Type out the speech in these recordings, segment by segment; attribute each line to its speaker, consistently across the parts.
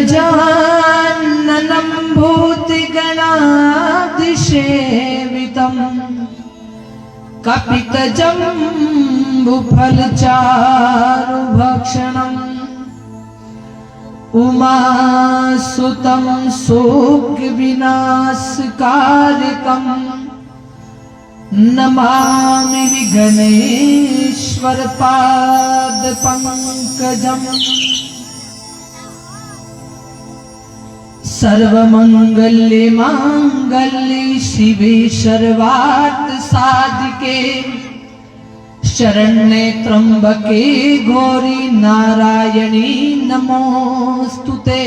Speaker 1: गजाननं भूतिगणाधिसेवितं कपितजम्बुफलचारुभक्षणम् उमासुतं शोकविनाशकारकं नमामि विघ्नेश्वर पादपङ्कजम्। सर्वमंगल्ये मांगल्ये शिवे सर्वार्थ साधिके शरण्ये त्र्यंबके गौरी नारायणी नमोस्तुते।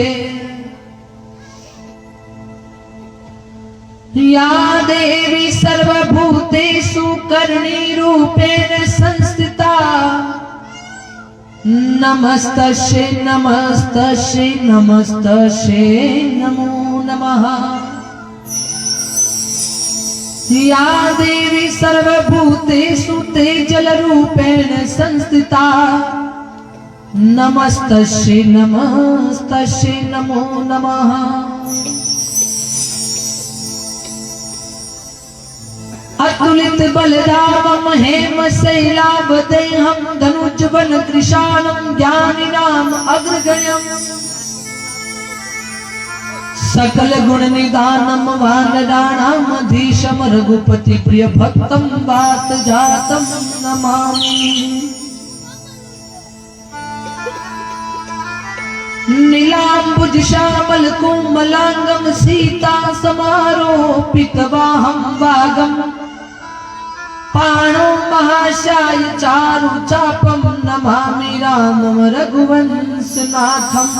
Speaker 1: या देवी सर्वभूतेषु करणी-रूपेण संस्थिता नमस्तस्यै नमस्तस्यै नमस्तस्यै नमो नमः। या देवी सर्वभूतेषु तेजलरूपेण संस्थिता नमस्तस्यै नमस्तस्यै नमो नमः। अतुलित बलरामं हेमशैलाभदेहं धनुज्वल कृशानं ज्ञानिनाम् अग्रगण्यम् सकल गुण निदानं वानराणामधीशं रघुपति प्रिय भक्तं वात जातं नमामि। नीलांबुज श्यामल कोमलांगं सीता समारोपितवाहं वागं पाणौ महाशाय चारु चापं नमामि रामं रघुवंशनाथम्।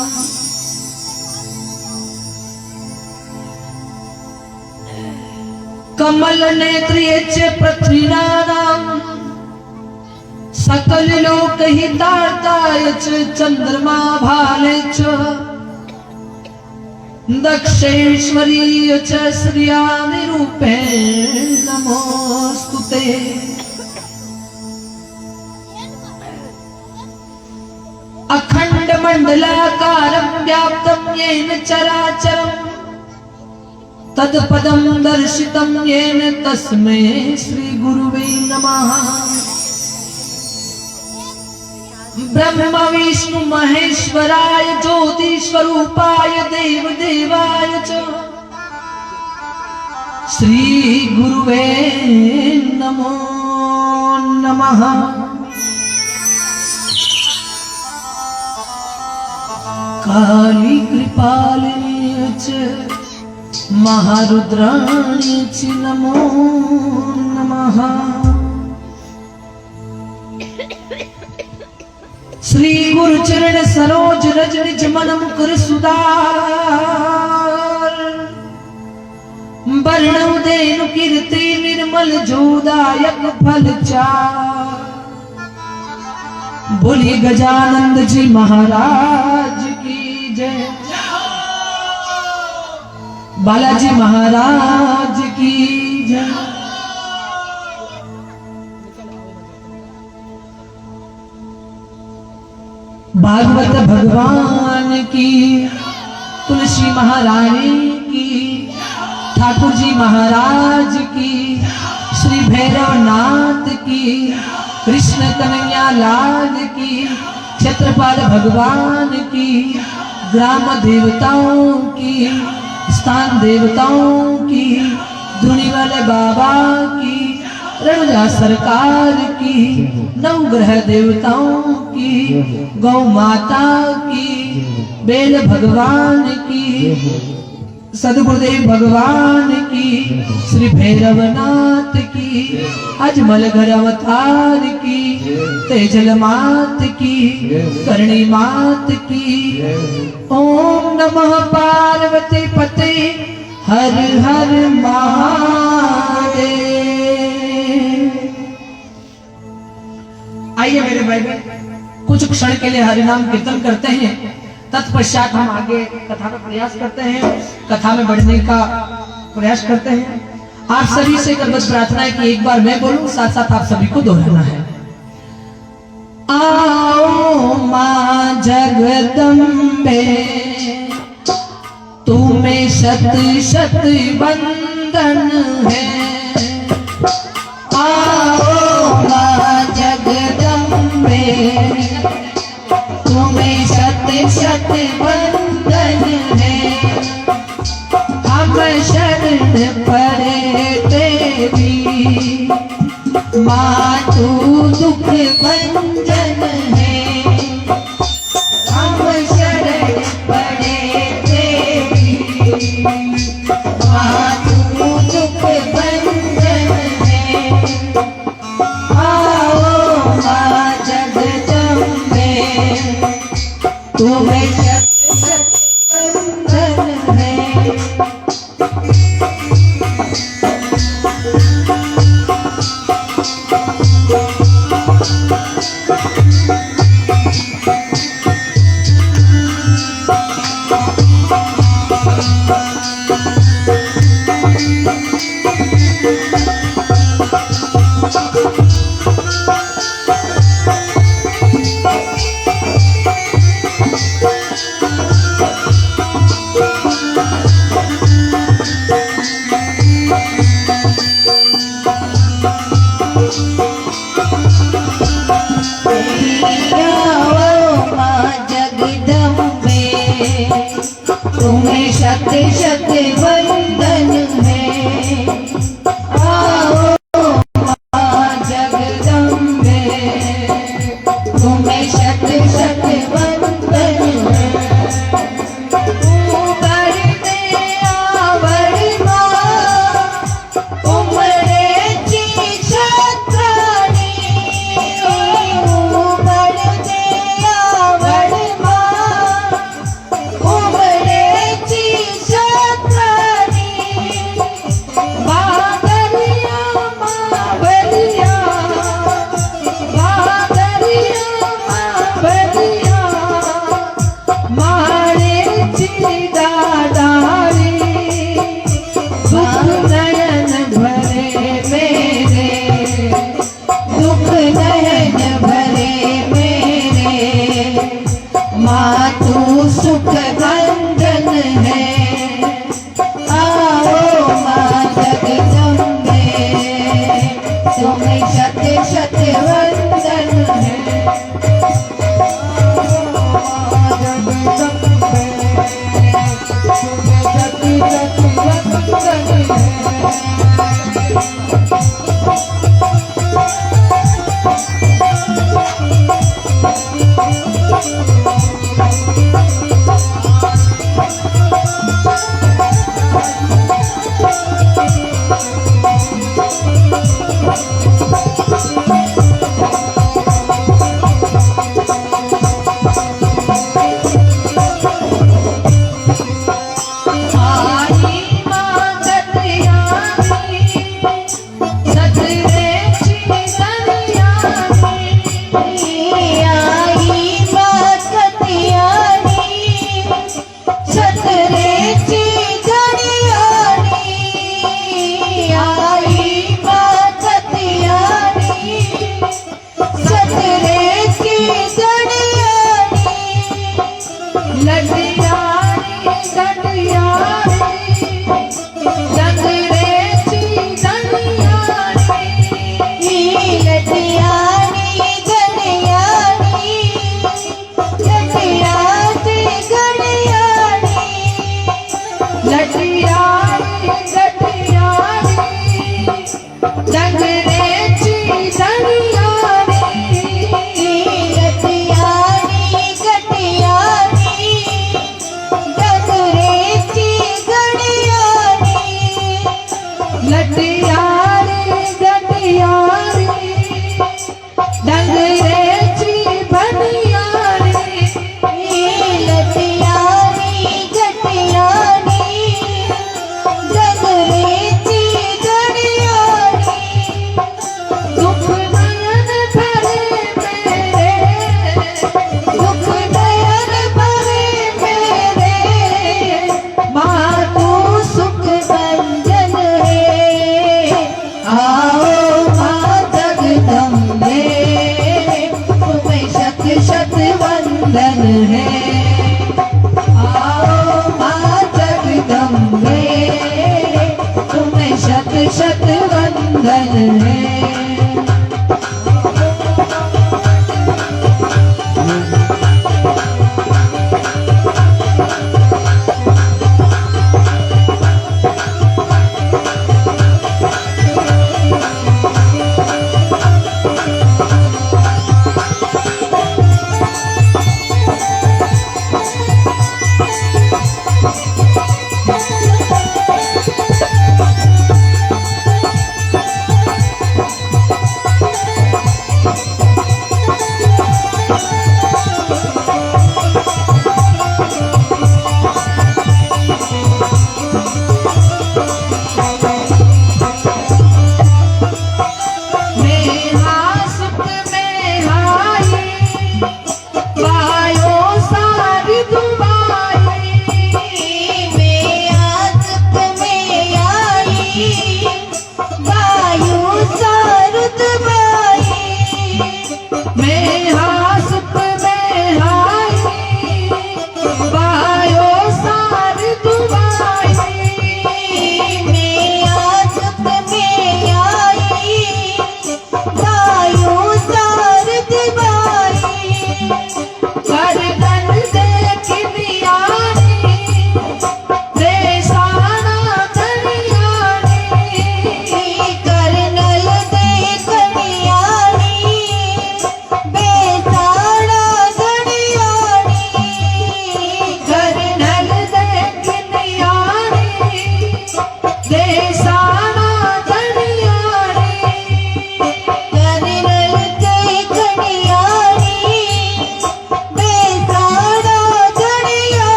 Speaker 1: कमल नेत्रिय च पृथ्वीनारायण सकल लोक हितार्थाय च चंद्रमा भाले च दक्षेश्वरीय च श्रियानिरूपेण नमोस्तुते। अखंड मंडलाकारं व्याप्तं येन चराचरं तत्पदं दर्शितं येन तस्मै श्री गुरुवे नमः। ब्रह्म विष्णु महेश्वराय ज्योति स्वरूपाय देव देवाय च श्री गुरुवे नमो नमः। काली कृपालिनी च महारुद्राणी च नमो नमः। श्री गुरु चरण सरोज रज निज मन मुकुर सुधार वर्णौ धेनु कीर्ति निर्मल जोदायक फल चार। बोलिए गजानंद जी महाराज की जय। बालाजी महाराज की जय। भागवत भगवान की, तुलसी महारानी की, ठाकुर जी महाराज की, श्री भैरवनाथ की, कृष्ण कन्हैया लाल की, क्षेत्रपाल भगवान की, ग्राम देवताओं की, स्थान देवताओं की, धुनी वाले बाबा की, रणजा सरकार की, नवग्रह देवताओं की, गौ माता की, बेल भगवान की, सदगुरुदेव भगवान की, श्री भैरवनाथ की, अजमल घर अवतार की, तेजल मात की, करणी मात की। ओम नमः पार्वती पते हर हर महादेव। आइए मेरे भाई बहन, कुछ क्षण के लिए हरिनाम कीर्तन करते हैं, तत्पश्चात हम आगे कथा का प्रयास करते हैं, कथा में बढ़ने का प्रयास करते हैं। आप सभी से एक बस प्रार्थना है कि एक बार मैं बोलूं, साथ साथ आप सभी को दोहराना है। आओ मां जगदम्बे तुम्हें शत शत वंदन है। आओ माँ जगदम्बे, तुम्हें शत शत वंदन है। हम शरण पड़े तेरी, माँ तू दुख भंजन है। हम शरण पड़े तेरी, माँ तू दुख भंजन है। आओ माँ जगदम्बे, तुम्हें शत शत वंदन है। तुम्हें शत शत वंदन है। आओ माँ जगदम्बे, तुम्हें शत शत वंदन है। उमड़ दे आवर माँ, उमड़े ची क्षत्राणी। उमड़ दे आवर माँ, उमड़े माँ तू सुख भंजन है। आओ माँ जगदम्बे, तुम्हें शत शत वंदन है।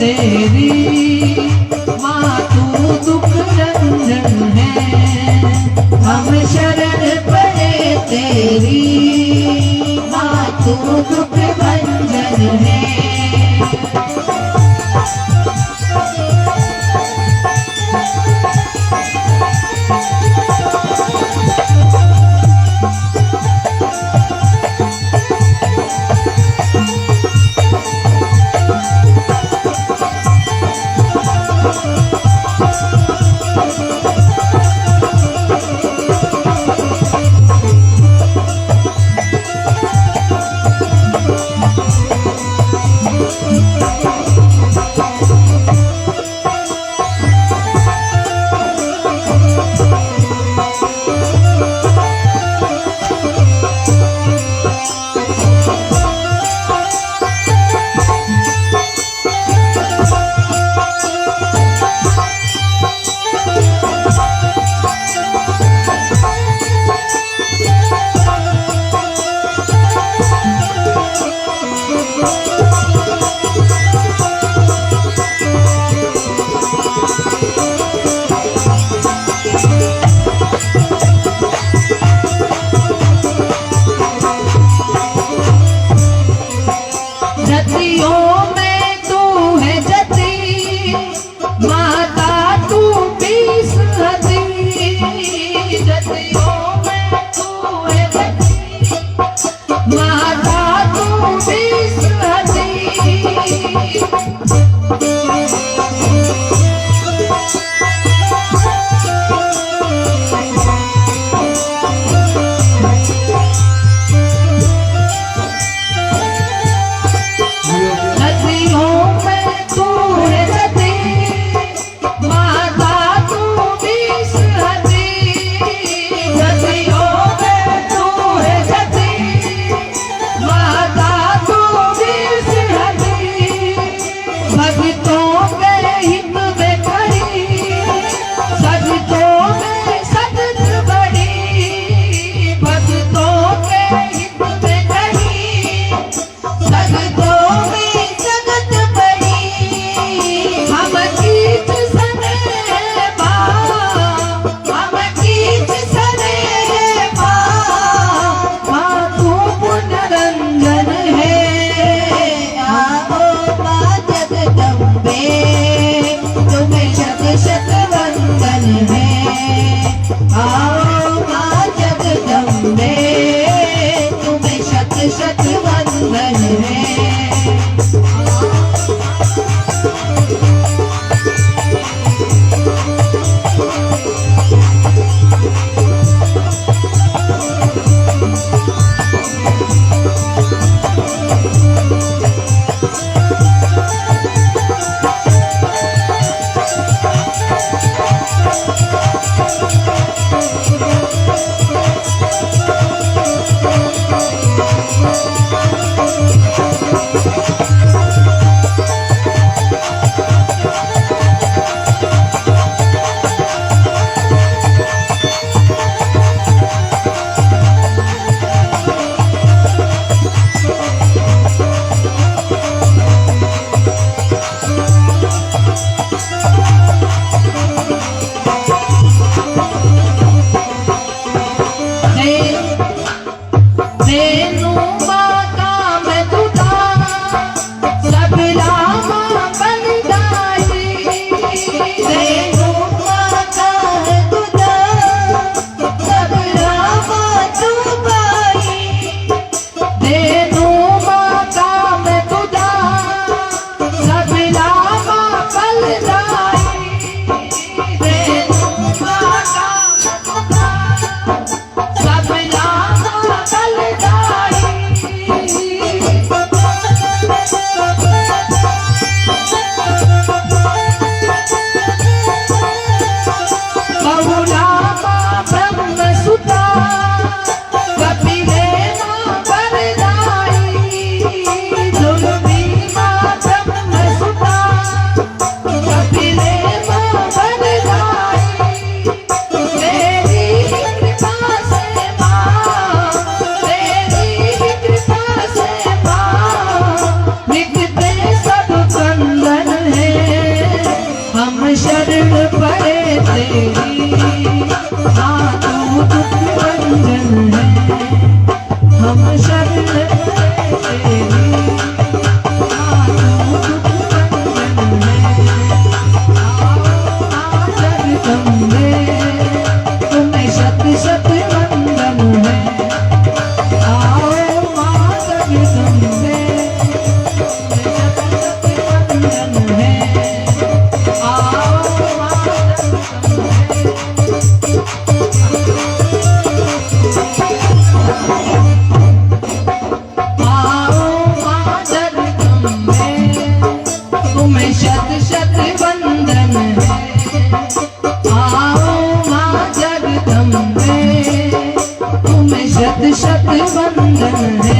Speaker 1: तेरी, माँ तू दुख रंजन है। हम शरण पड़े तेरी, माँ तू दुख भंजन है। तू दुख भंजन है, हम शरण तेरी। माँ तू दुख भंजन है, आओ जगदम्बे, तुम्हें शत शत वंदन है। आओ माँ जगदम्बे, शत वंदन है,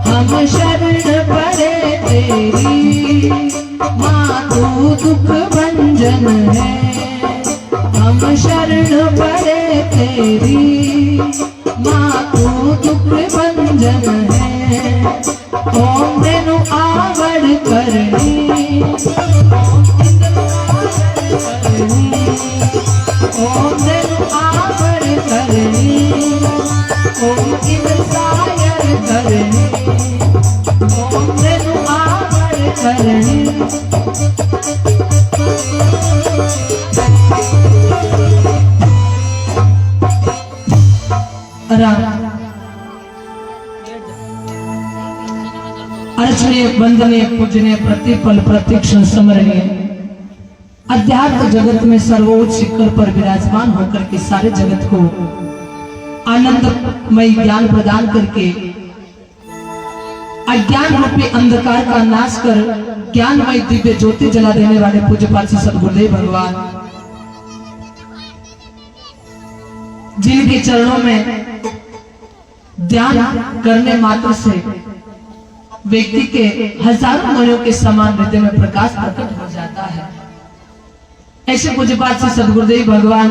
Speaker 1: हम शरण पड़े तेरी। माँ तू दुख भंजन है, हम शरण पड़े तेरी। माँ तू दुख भंजन है, ओम रेणु आवड़ करनी, ओम रेणु आवड़ करनी, ओम इंद्र सायर करनी, ओम रेणु आवड़ करनी। अर्चनीय वंदनीय पूजनीय प्रतिपल प्रतिक्षण स्मरणीय अध्यात्म जगत में सर्वोच्च शिखर पर विराजमान होकर के सारे जगत को आनंदमय ज्ञान प्रदान करके अज्ञान रूपी अंधकार का नाश कर ज्ञानमय दिव्य ज्योति जला देने वाले पूज्यपाल श्री सद्गुरुदेव भगवान, जिनके चरणों में ध्यान करने मात्र से व्यक्ति के हजारों मनों के समान हृदय में प्रकाश प्रकट हो जाता है, ऐसे पूज्यपाल श्री सद्गुरुदेव भगवान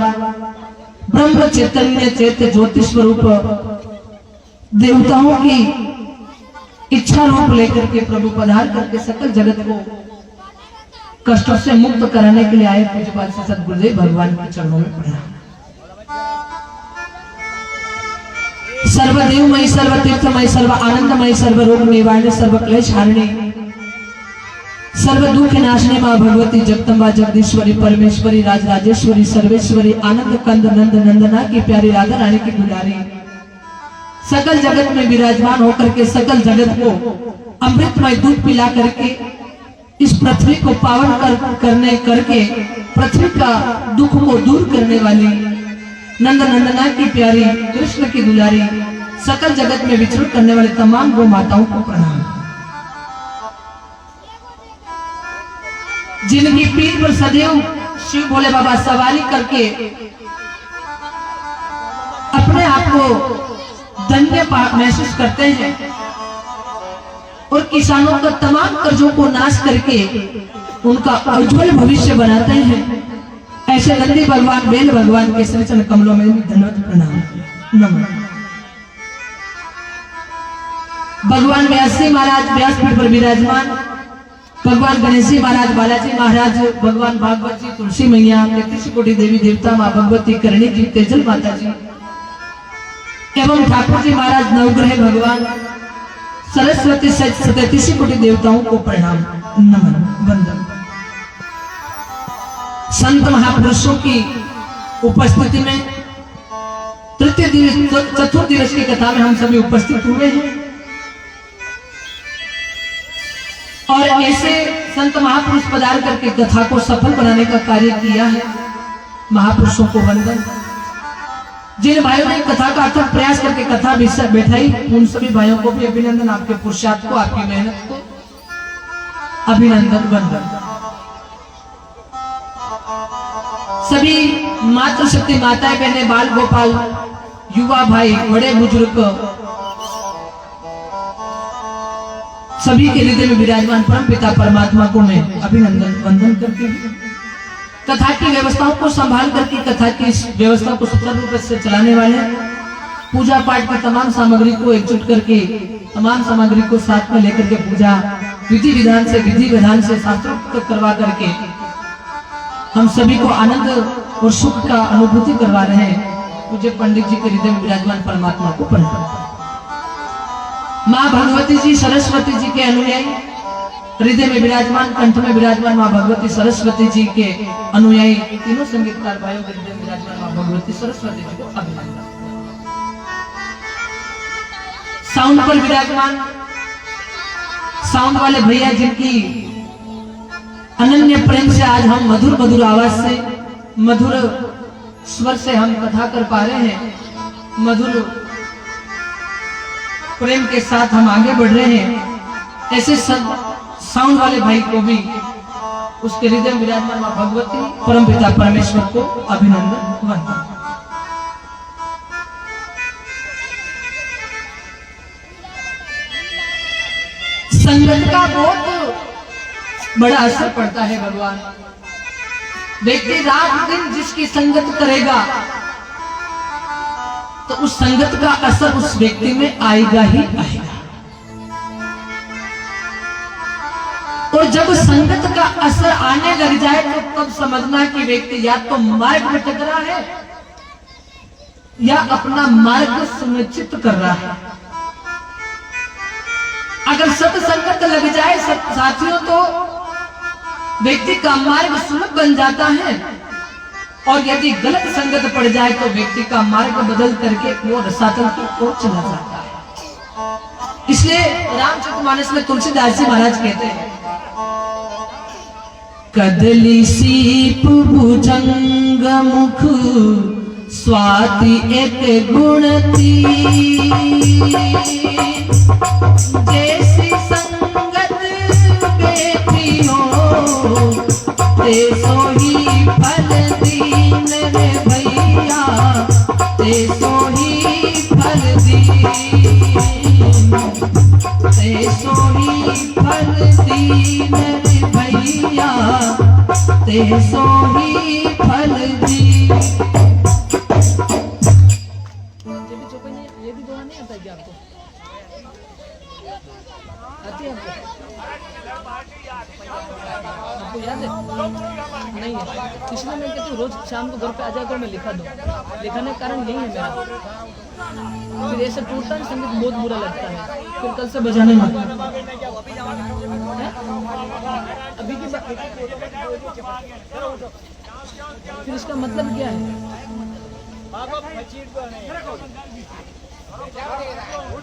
Speaker 1: ब्रह्म चैतन्य चैत्य ज्योति स्वरूप देवताओं की इच्छा रूप लेकर के प्रभु पधार करके सकल जगत को कष्टों से मुक्त कराने के लिए आए पूज्यपाल श्री सद्गुरुदेव भगवान के चरणों में प्रणाम। सर्वदेवमय सर्वतीर्थमय सर्व आनंदमय सर्व रोग निवारणी सर्व क्लेश हारिणी सर्व दुख नाशने मां भगवती जगदम्बा जगदीश्वरी परमेश्वरी राजराजेश्वरी सर्वेश्वरी आनंद कंद नंद नंदना की प्यारी राधा रानी की दुलारी, सकल जगत में विराजमान होकर के सकल जगत को अमृतमय दूध पिला करके इस पृथ्वी को पावन करके पृथ्वी का दुख को दूर करने वाली नंद नंदना की प्यारी कृष्ण की दुलारी, सकल जगत में विचरण करने वाले तमाम गौ माताओं को प्रणाम। जिनकी पीठ पर सदैव शिव भोले बाबा सवारी करके अपने आप को धन्य महसूस करते हैं और किसानों का तमाम कर्जों को नाश करके उनका उज्जवल भविष्य बनाते हैं, ऐसे नंदी भगवान बेल भगवान के श्री चरण कमलों में धन्यवाद प्रणाम नमः। भगवान व्यासी महाराज व्यासपीठ पर विराजमान, भगवान गणेश जी महाराज, बालाजी महाराज, भगवान भागवत जी, तुलसी मैया, 33 कोटि देवी देवता, माँ भगवती, करणी जी, तेजल माता जी एवं ठाकुर जी महाराज, नवग्रह भगवान, सरस्वती सहित 33 कोटि देवताओं को प्रणाम नमन वंदन। संत महापुरुषों की उपस्थिति में तृतीय दिवस चतुर्थ दिवस की कथा में हम सभी उपस्थित हुए हैं और ऐसे संत महापुरुष पधार करके कथा को सफल बनाने का कार्य किया है। महापुरुषों को वंदन। जिन भाइयों ने कथा का अथक प्रयास करके कथा बैठाई उन सभी भाइयों को भी अभिनंदन, आपके पुरुषार्थ को, आपकी मेहनत को अभिनंदन वंदन। सभी मातृशक्ति माताएं बहनें, बाल गोपाल, युवा भाई, बड़े बुजुर्ग सभी के हृदय में विराजमान परम पिता परमात्मा को मैं अभिनंदन वंदन करती हूँ। कथा की व्यवस्थाओं को संभाल करके कथा की इस व्यवस्था को सुचारू रूप से चलाने वाले, पूजा पाठ की तमाम सामग्री को एकजुट करके तमाम सामग्री को साथ में लेकर के पूजा विधि विधान से शास्त्रोक्त करवा करके हम सभी को आनंद और सुख का अनुभूति करवा रहे हैं मुझे पंडित जी के हृदय में विराजमान परमात्मा को प्रणाम। माँ भगवती जी सरस्वती जी के अनुयायी, हृदय में विराजमान, कंठ में विराजमान माँ भगवती सरस्वती जी के अनुयायी, तीनों संगीतकार भाइयों के हृदय में विराजमान माँ भगवती सरस्वती जी को अभिनंदन। साउंड पर विराजमान साउंड वाले भैया जिनकी अनन्य प्रेम से आज हम मधुर मधुर आवाज से, मधुर स्वर से हम कथा कर पा रहे हैं, मधुर प्रेम के साथ हम आगे बढ़ रहे हैं, ऐसे सब साउंड वाले भाई को भी उसके हृदय में विराजमान मां भगवती परमपिता परमेश्वर को अभिनंदन वंदन। संगत का बहुत बड़ा असर पड़ता है भगवान। व्यक्ति रात दिन जिसकी संगत करेगा तो उस संगत का असर उस व्यक्ति में आएगा ही आएगा। और जब संगत का असर आने लग जाए तो तब समझना कि व्यक्ति या तो मार्ग में टकरा है या अपना मार्ग सुनिश्चित कर रहा है। अगर सत्संगत लग जाए साथियों तो व्यक्ति का मार्ग सुलभ बन जाता है, और यदि गलत संगत पड़ जाए तो व्यक्ति का मार्ग बदल करके वो रसातल की ओर चला जाता है। इसलिए रामचरितमानस में तुलसीदास जी महाराज कहते हैं, कदली सीप भुजंग मुख स्वाति एक गुणती, जैसी संगत बेटियों ते सोही फल दीन रे भैया, ते सोही फल दीन, ते सोही फल दीन रे भैया, ते सोही फल दीन। ये भी दोहा नहीं आता क्या आपको? आती है आपको याद है? नहीं है, इसलिए मैं कहती हूँ रोज शाम को घर पे आ जाकर मैं लिखा दूँ। लिखाने का कारण यही है मेरा, फिर ऐसा टूटता है संगीत बहुत बुरा लगता है, फिर कल से बजाने में अभी की फिर इसका मतलब क्या है?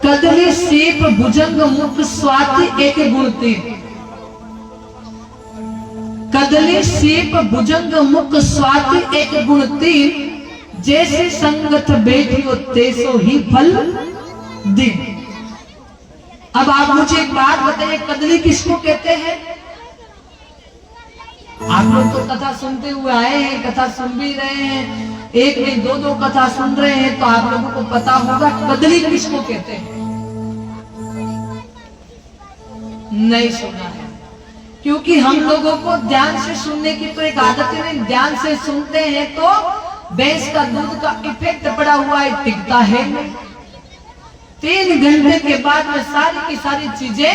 Speaker 1: कदली सीप भुजंग मुख स्वाति एक गुणती, कदली सीप भुजंग मुख स्वाति एक गुणती, जैसे संगत बैठियो तेसो ही फल दी। अब आप मुझे एक बात बताइए, कदली किसको कहते हैं? आप लोग तो कथा सुनते हुए आए हैं, कथा सुन भी रहे हैं, एक नहीं दो दो कथा सुन रहे हैं, तो आप लोगों को पता होगा कदली किसको कहते हैं। नहीं सुना है, क्योंकि हम लोगों को ध्यान से सुनने की तो एक आदत है, ध्यान से सुनते हैं तो भैंस का दूध का इफेक्ट पड़ा हुआ है, टिकता है नहीं। 3 घंटे के बाद में सारी की सारी चीजें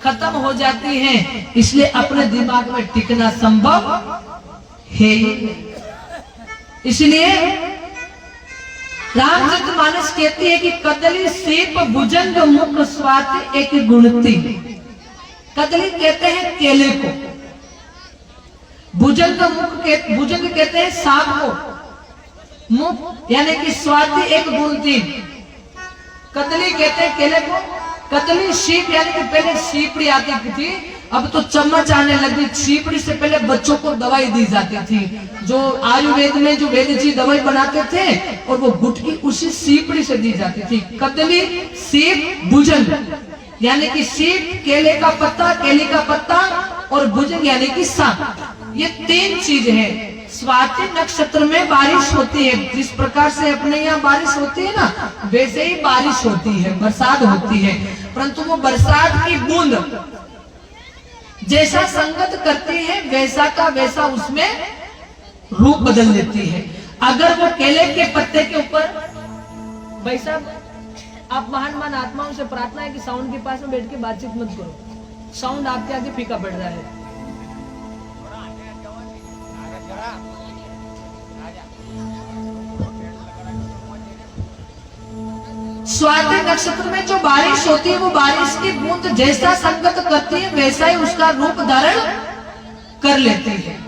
Speaker 1: खत्म हो जाती हैं, इसलिए अपने दिमाग में टिकना संभव है ही नहीं। इसलिए रामचरितमानस कहती है कि कदली सीप भुजंग मुख स्वाति एक गुणती। कदली कहते हैं केले को, भुजंग भुजंग कहते हैं सांप को, मुख यानी कि स्वाति एक गुणती। कदली कहते हैं केले को, कदली सीप यानी कि पहले सीपड़ी आती थी, अब तो चम्मच आने लगी। सीपड़ी से पहले बच्चों को दवाई दी जाती थी, जो आयुर्वेद में जो वैद्य जी दवाई बनाते थे, और वो गुटकी उसी सीपड़ी से दी जाती थी। कदली सीप भुजंग यानी कि सीप केले का पत्ता, केले का पत्ता, और भुजंग यानी कि सांप। ये 3 चीज है। स्वाति नक्षत्र में बारिश होती है, जिस प्रकार से अपने यहाँ बारिश होती है ना, वैसे ही बारिश होती है, बरसात होती है, परंतु वो बरसात की बूंद जैसा संगत करती है वैसा का वैसा उसमें रूप बदल देती है। अगर वो केले के पत्ते के ऊपर, भाई साहब आप महान आत्माओं से प्रार्थना है कि साउंड के पास में बैठ के बातचीत मत करो, साउंड आपके आगे फीका पड़ रहा है। स्वाति नक्षत्र में जो बारिश होती है वो बारिश की बूंद जैसा संगत करती है वैसा ही उसका रूप धारण कर लेती है।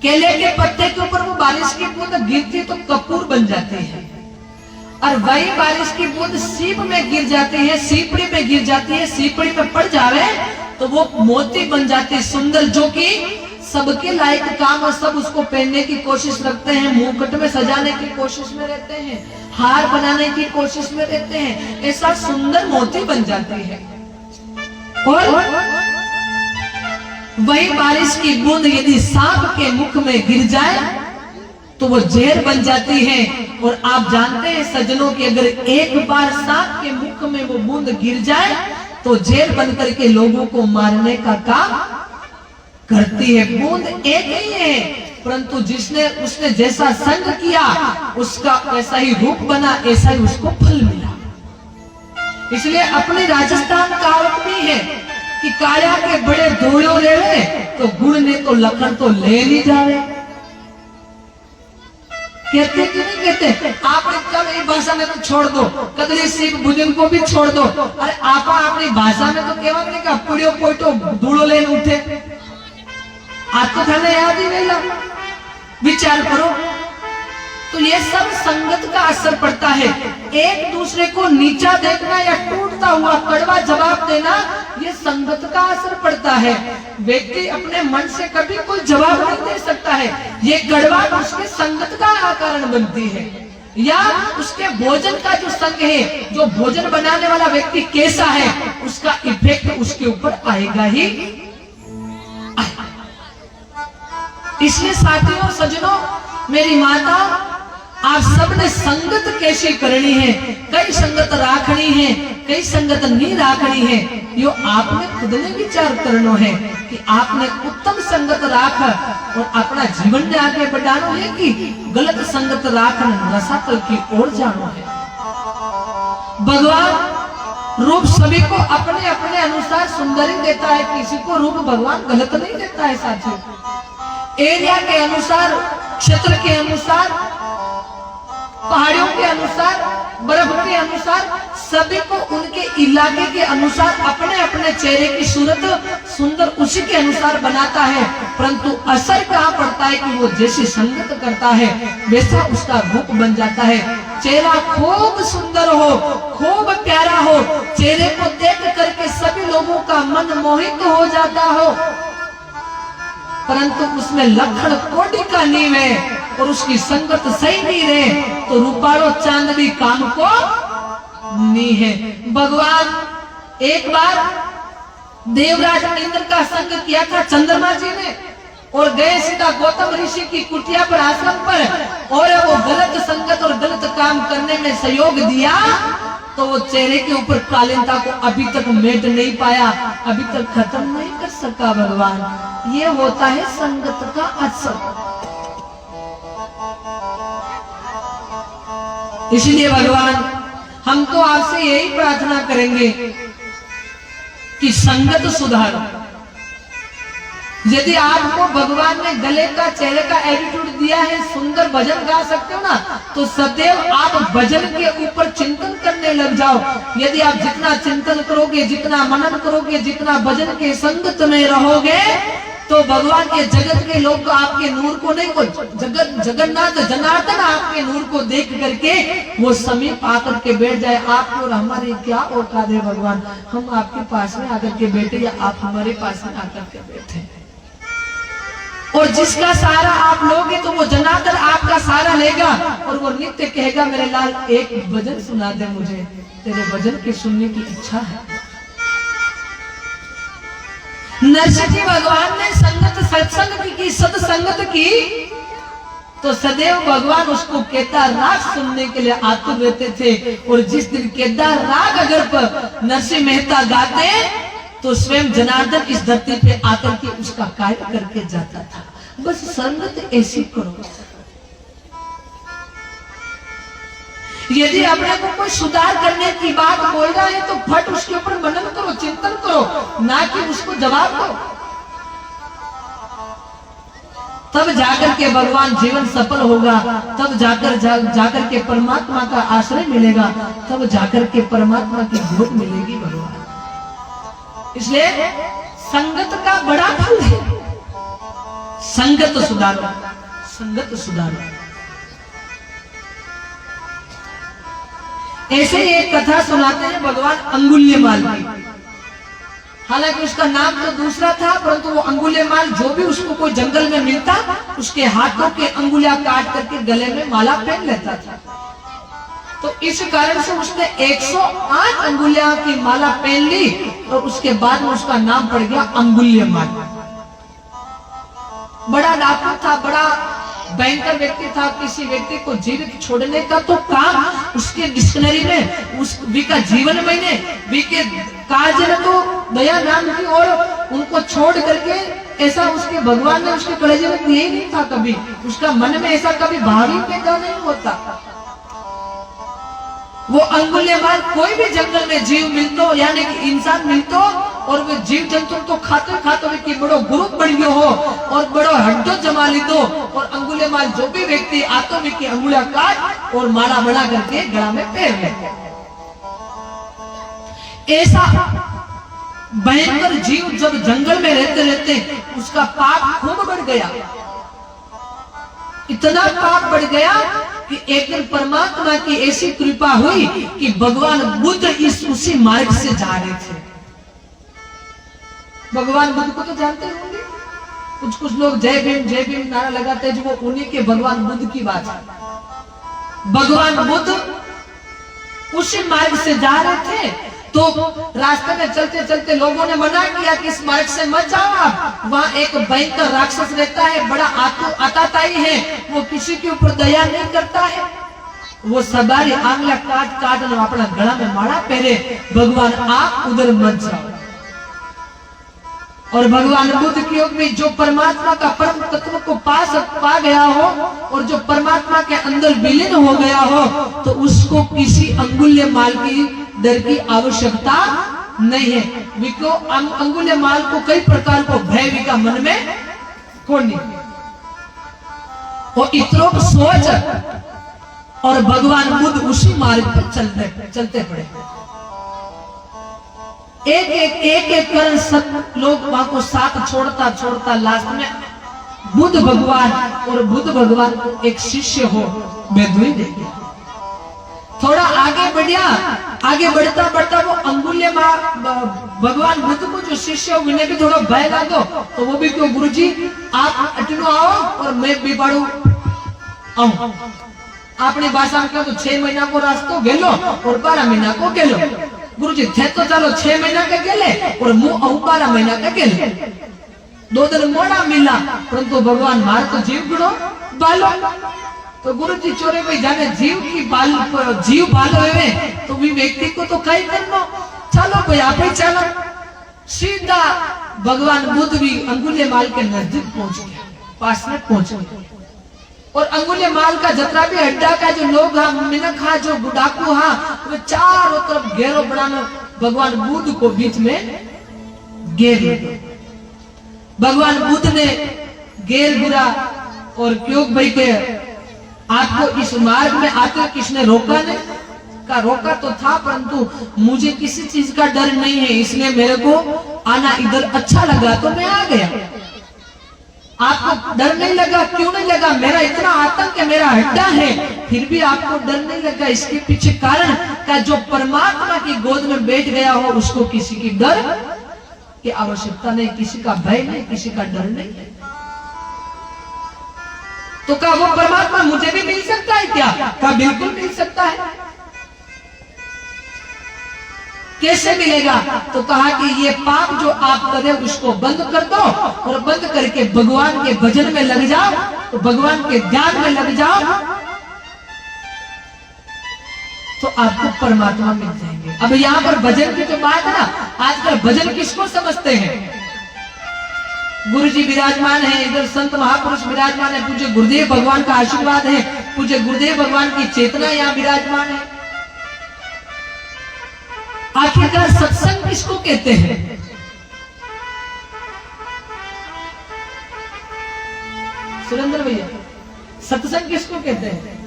Speaker 1: केले के पत्ते के ऊपर वो बारिश की बूंद गिरती तो कपूर बन जाती है, और वही बारिश की बूंद सीप में गिर जाती है, सीपड़ी में गिर जाती है, सीपड़ी में पड़ जावे तो वो मोती बन जाती है सुंदर, जो कि सबके लायक काम, और सब उसको पहनने की कोशिश रखते हैं, मुकुट में सजाने की कोशिश में रहते हैं, हार बनाने की कोशिश में रहते हैं, ऐसा सुंदर मोती बन जाती है। और वही बारिश की बूंद यदि सांप के मुख में गिर जाए तो वो जहर बन जाती है। और आप जानते हैं सज्जनों कि अगर एक बार सांप के मुख में वो बूंद गिर जाए तो जहर बनकर के लोगों को मारने का काम करती है। बूंद एक ही है, परंतु जिसने उसने जैसा संग किया उसका वैसा ही रूप बना, ऐसा ही उसको फल मिला। इसलिए अपने राजस्थान कहावत भी है कि काया के बड़े धोयो लेवे तो गुण ने तो लखन तो ले नहीं जावे। कहते कि नहीं कहते, आप अपनी भाषा में तो छोड़ दो, कदली सीप भुजन को भी छोड़ दो। अरे आप अपनी भाषा में तो केवल नहीं का पुड़ियो पोइटो धूड़ो लेन उठे, आपको खाना याद ही नहीं लगा। विचार करो तो ये सब संगत का असर पड़ता है। एक दूसरे को नीचा देखना या टूटता हुआ कड़वा जवाब देना, ये संगत का असर पड़ता है। व्यक्ति अपने मन से कभी कोई जवाब नहीं दे सकता है, ये कड़वा उसके संगत का कारण बनती है। या उसके भोजन का जो संग है, जो भोजन बनाने वाला व्यक्ति कैसा है, उसका इफेक्ट उसके ऊपर आएगा ही। इसलिए साथियों सज्जनों मेरी माता, आप सबने संगत कैसी करनी है, कई संगत राखनी है, कई संगत नहीं राखनी है, यो आपने खुद ने विचार करना है कि आपने उत्तम संगत राख और अपना जीवन में आगे बढ़ाना है कि गलत संगत राख रसातल की ओर जाना है। भगवान रूप सभी को अपने अपने अनुसार सुंदर ही देता है, किसी को रूप भगवान गलत नहीं देता है साथियों। एरिया के अनुसार, क्षेत्र के अनुसार, पहाड़ियों के अनुसार, बर्फ के अनुसार, सभी को उनके इलाके के अनुसार अपने अपने चेहरे की सूरत सुंदर उसी के अनुसार बनाता है। परंतु असर कहाँ पड़ता है कि वो जैसी संगत करता है वैसा उसका रूप बन जाता है। चेहरा खूब सुंदर हो, खूब प्यारा हो, चेहरे को देख करके सभी लोगों का मन मोहित हो जाता हो, परंतु उसमें लखन कोटि का नींव है और उसकी संगत सही नहीं रहे तो रूपारो चांदनी काम को नहीं है। भगवान एक बार देवराज इंद्र का संग किया था चंद्रमा जी ने, और गए सीधा गौतम ऋषि की कुटिया पर, आश्रम पर, और वो गलत संगत और गलत काम करने में सहयोग दिया तो वो चेहरे के ऊपर कालिंता को अभी तक मेट नहीं पाया, अभी तक खत्म नहीं कर सका। भगवान ये होता है संगत का असर। इसलिए भगवान हम तो आपसे यही प्रार्थना करेंगे कि संगत सुधारो। यदि आपको भगवान ने गले का, चेहरे का एटीट्यूड दिया है, सुंदर भजन गा सकते हो ना, तो सदैव आप भजन के ऊपर चिंतन करने लग जाओ। यदि आप जितना चिंतन करोगे, जितना मनन करोगे, जितना भजन के संगत में रहोगे, तो भगवान के जगत के लोग आपके नूर को नहीं, को जगन्नाथ जनार्दन आपके नूर को देख करके वो समीप आकर के बैठ जाए। आपकी और हमारी क्या औकात है भगवान, हम आपके पास में आकर के बैठे या आप हमारे पास में आकर के बैठे। और जिसका सहारा आप लोगे तो वो जनार्दन आपका सहारा लेगा और वो नित्य कहेगा मेरे लाल एक भजन सुना दे, मुझे तेरे भजन की सुनने की इच्छा है। नरसिंह जी भगवान ने संगत सत्संग की, सत्संगत की, तो सदैव भगवान उसको केदार राग सुनने के लिए आतुर रहते थे। और जिस दिन केदार राग अगर नरसिंह मेहता गाते तो स्वयं जनार्दन इस धरती पे आकर के उसका कार्य करके जाता था। बस संगत ऐसी करो। यदि अपने को कोई सुधार करने की बात बोल रहा है तो फट उसके ऊपर मनन करो, चिंतन करो, ना कि उसको जवाब दो। तब जाकर के भगवान जीवन सफल होगा, तब जाकर के परमात्मा का आश्रय मिलेगा, तब जाकर के परमात्मा की गोद मिलेगी भगवान। इसलिए संगत का बड़ा फल है। संगत सुधारो, संगत सुधारो। ऐसे ही एक कथा सुनाते हैं भगवान अंगुल्यमाल की। हालांकि उसका नाम तो दूसरा था, परंतु वो अंगुल्यमाल जो भी उसको कोई जंगल में मिलता, उसके हाथों के अंगुलियां काट करके गले में माला पहन लेता था। तो इस कारण से उसने 108 अंगुलियां की माला पहन ली और उसके बाद में उसका नाम पड़ गया अंगुल्यमाल। बड़ा डाकू था, बड़ा भयंकर व्यक्ति था। किसी व्यक्ति को जीवित छोड़ने का तो काम उसके डिक्शनरी में, उसका जीवन में ने के कार्य ने तो दया नाम की, और उनको छोड़ करके ऐसा उसके भगवान ने उसके कलेजे में दिए नहीं था कभी। उसका मन में ऐसा कभी भाव ही पैदा नहीं होता। वो अंगुल्यमाल कोई भी जंगल में जीव मिलतो, यानी कि इंसान मिलतो, और वो जीव जंतु तो खाते खाते कि बड़ो गुरु बढ़ गयो हो और बड़ो हड्डो जमा लीधो, और अंगुल्यमाल जो भी व्यक्ति आतो भी की अंगुलियां काट और माला बना करके गला में पहन ले। ऐसा भयंकर जीव जब जंगल में रहते रहते उसका पाप खूब बढ़ गया। इतना पाप बढ़ गया कि एक दिन परमात्मा की ऐसी कृपा हुई कि भगवान बुद्ध उसी मार्ग से जा रहे थे। भगवान बुद्ध को तो जानते होंगे, कुछ लोग जय भीम नारा लगाते हैं, जो वो उन्हीं के भगवान बुद्ध की बात है। भगवान बुद्ध उसी मार्ग से जा रहे थे, तो रास्ते में चलते चलते लोगों ने मना किया कि इस मार्ग से मत जाओ आप, वहां एक भयंकर राक्षस रहता है, बड़ा आताताई है, वो किसी के ऊपर दया नहीं करता है। वो सवारी आंगला काट काट अपना गला में माला पहरे, भगवान आप उधर मत जाओ। और भगवान बुद्ध की योग में जो परमात्मा का परम तत्व को पा गया हो और जो परमात्मा के अंदर विलीन हो गया हो, तो उसको किसी अंगुल्यमाल की डर की आवश्यकता नहीं है। विको अंगुल्यमाल को कई प्रकार को भय विका मन में कौन नहीं, और इतरों को सोच, और भगवान बुद्ध उसी मार्ग पर चलते पड़े। एक कर सब लोग वहां को साथ छोड़ता लास्ट में बुद्ध भगवान और बुद्ध भगवान को एक शिष्य हो बेदुई दे गया। थोड़ा आगे बढ़ता वो अंगुल्यमाल भगवान बुद्ध को जो शिष्य हो उन्हें भी थोड़ा भय लागो, तो वो भी क्यों गुरुजी आप अटनो आओ और मैं भी बाड़ू आऊं। अपनी भाषा में तो 6 महीना को रास्तो गेलो और 12 महीना को गेलो। गुरुजी थे तो चलो 6 महीना के गेले और मुंह 12 महीना के गेले। 2 दिन मोड़ा मिला, परंतु भगवान मार तो जीव गुणो बालो। तो गुरुजी चोरे भाई जाने जीव बालो है, तो भी व्यक्ति को तो कई करना, चलो भाई आप ही चलो। सीधा भगवान बुद्ध भी अंगुल्यमाल के नजदीक पहुंच गया, पास में पहुंच गया। और अंगुल्यमाल का जतरा भी अड्डा का जो लोग मिनक हा, जो डाकू हा, वे चारों तरफ घेरो बनाना भगवान बुद्ध को बीच में घेर लिया। भगवान बुद्ध ने घेर गिरा और क्यों भाई के आपको इस मार्ग में आते किसने रोका? ने का रोका तो था, परंतु मुझे किसी चीज का डर नहीं है, इसलिए मेरे को आना इधर अच्छा लगा तो मैं आ गया। आपको डर नहीं लगा? क्यों नहीं लगा? मेरा इतना आतंक है, मेरा अड्डा है, फिर भी आपको डर नहीं लगा। इसके पीछे कारण का जो परमात्मा की गोद में बैठ गया हो उसको किसी की डर की आवश्यकता नहीं, किसी का भय नहीं, किसी का डर नहीं। तो क्या वो परमात्मा मुझे भी मिल सकता है क्या? क्या बिल्कुल मिल सकता है। कैसे मिलेगा? तो कहा कि ये पाप जो आप करे उसको बंद कर दो और बंद करके भगवान के भजन में लग जाओ, तो भगवान के ध्यान में लग जाओ तो आपको परमात्मा मिल जाएंगे। अब यहाँ पर भजन की जो बात है ना, आजकल भजन किसको समझते हैं? गुरुजी विराजमान है, इधर संत महापुरुष विराजमान है, पूज्य गुरुदेव भगवान का आशीर्वाद है, पूज्य गुरुदेव भगवान की चेतना यहाँ विराजमान है। आखिरकार सत्संग किसको कहते हैं? सुरेंद्र भैया, सत्संग किसको कहते हैं?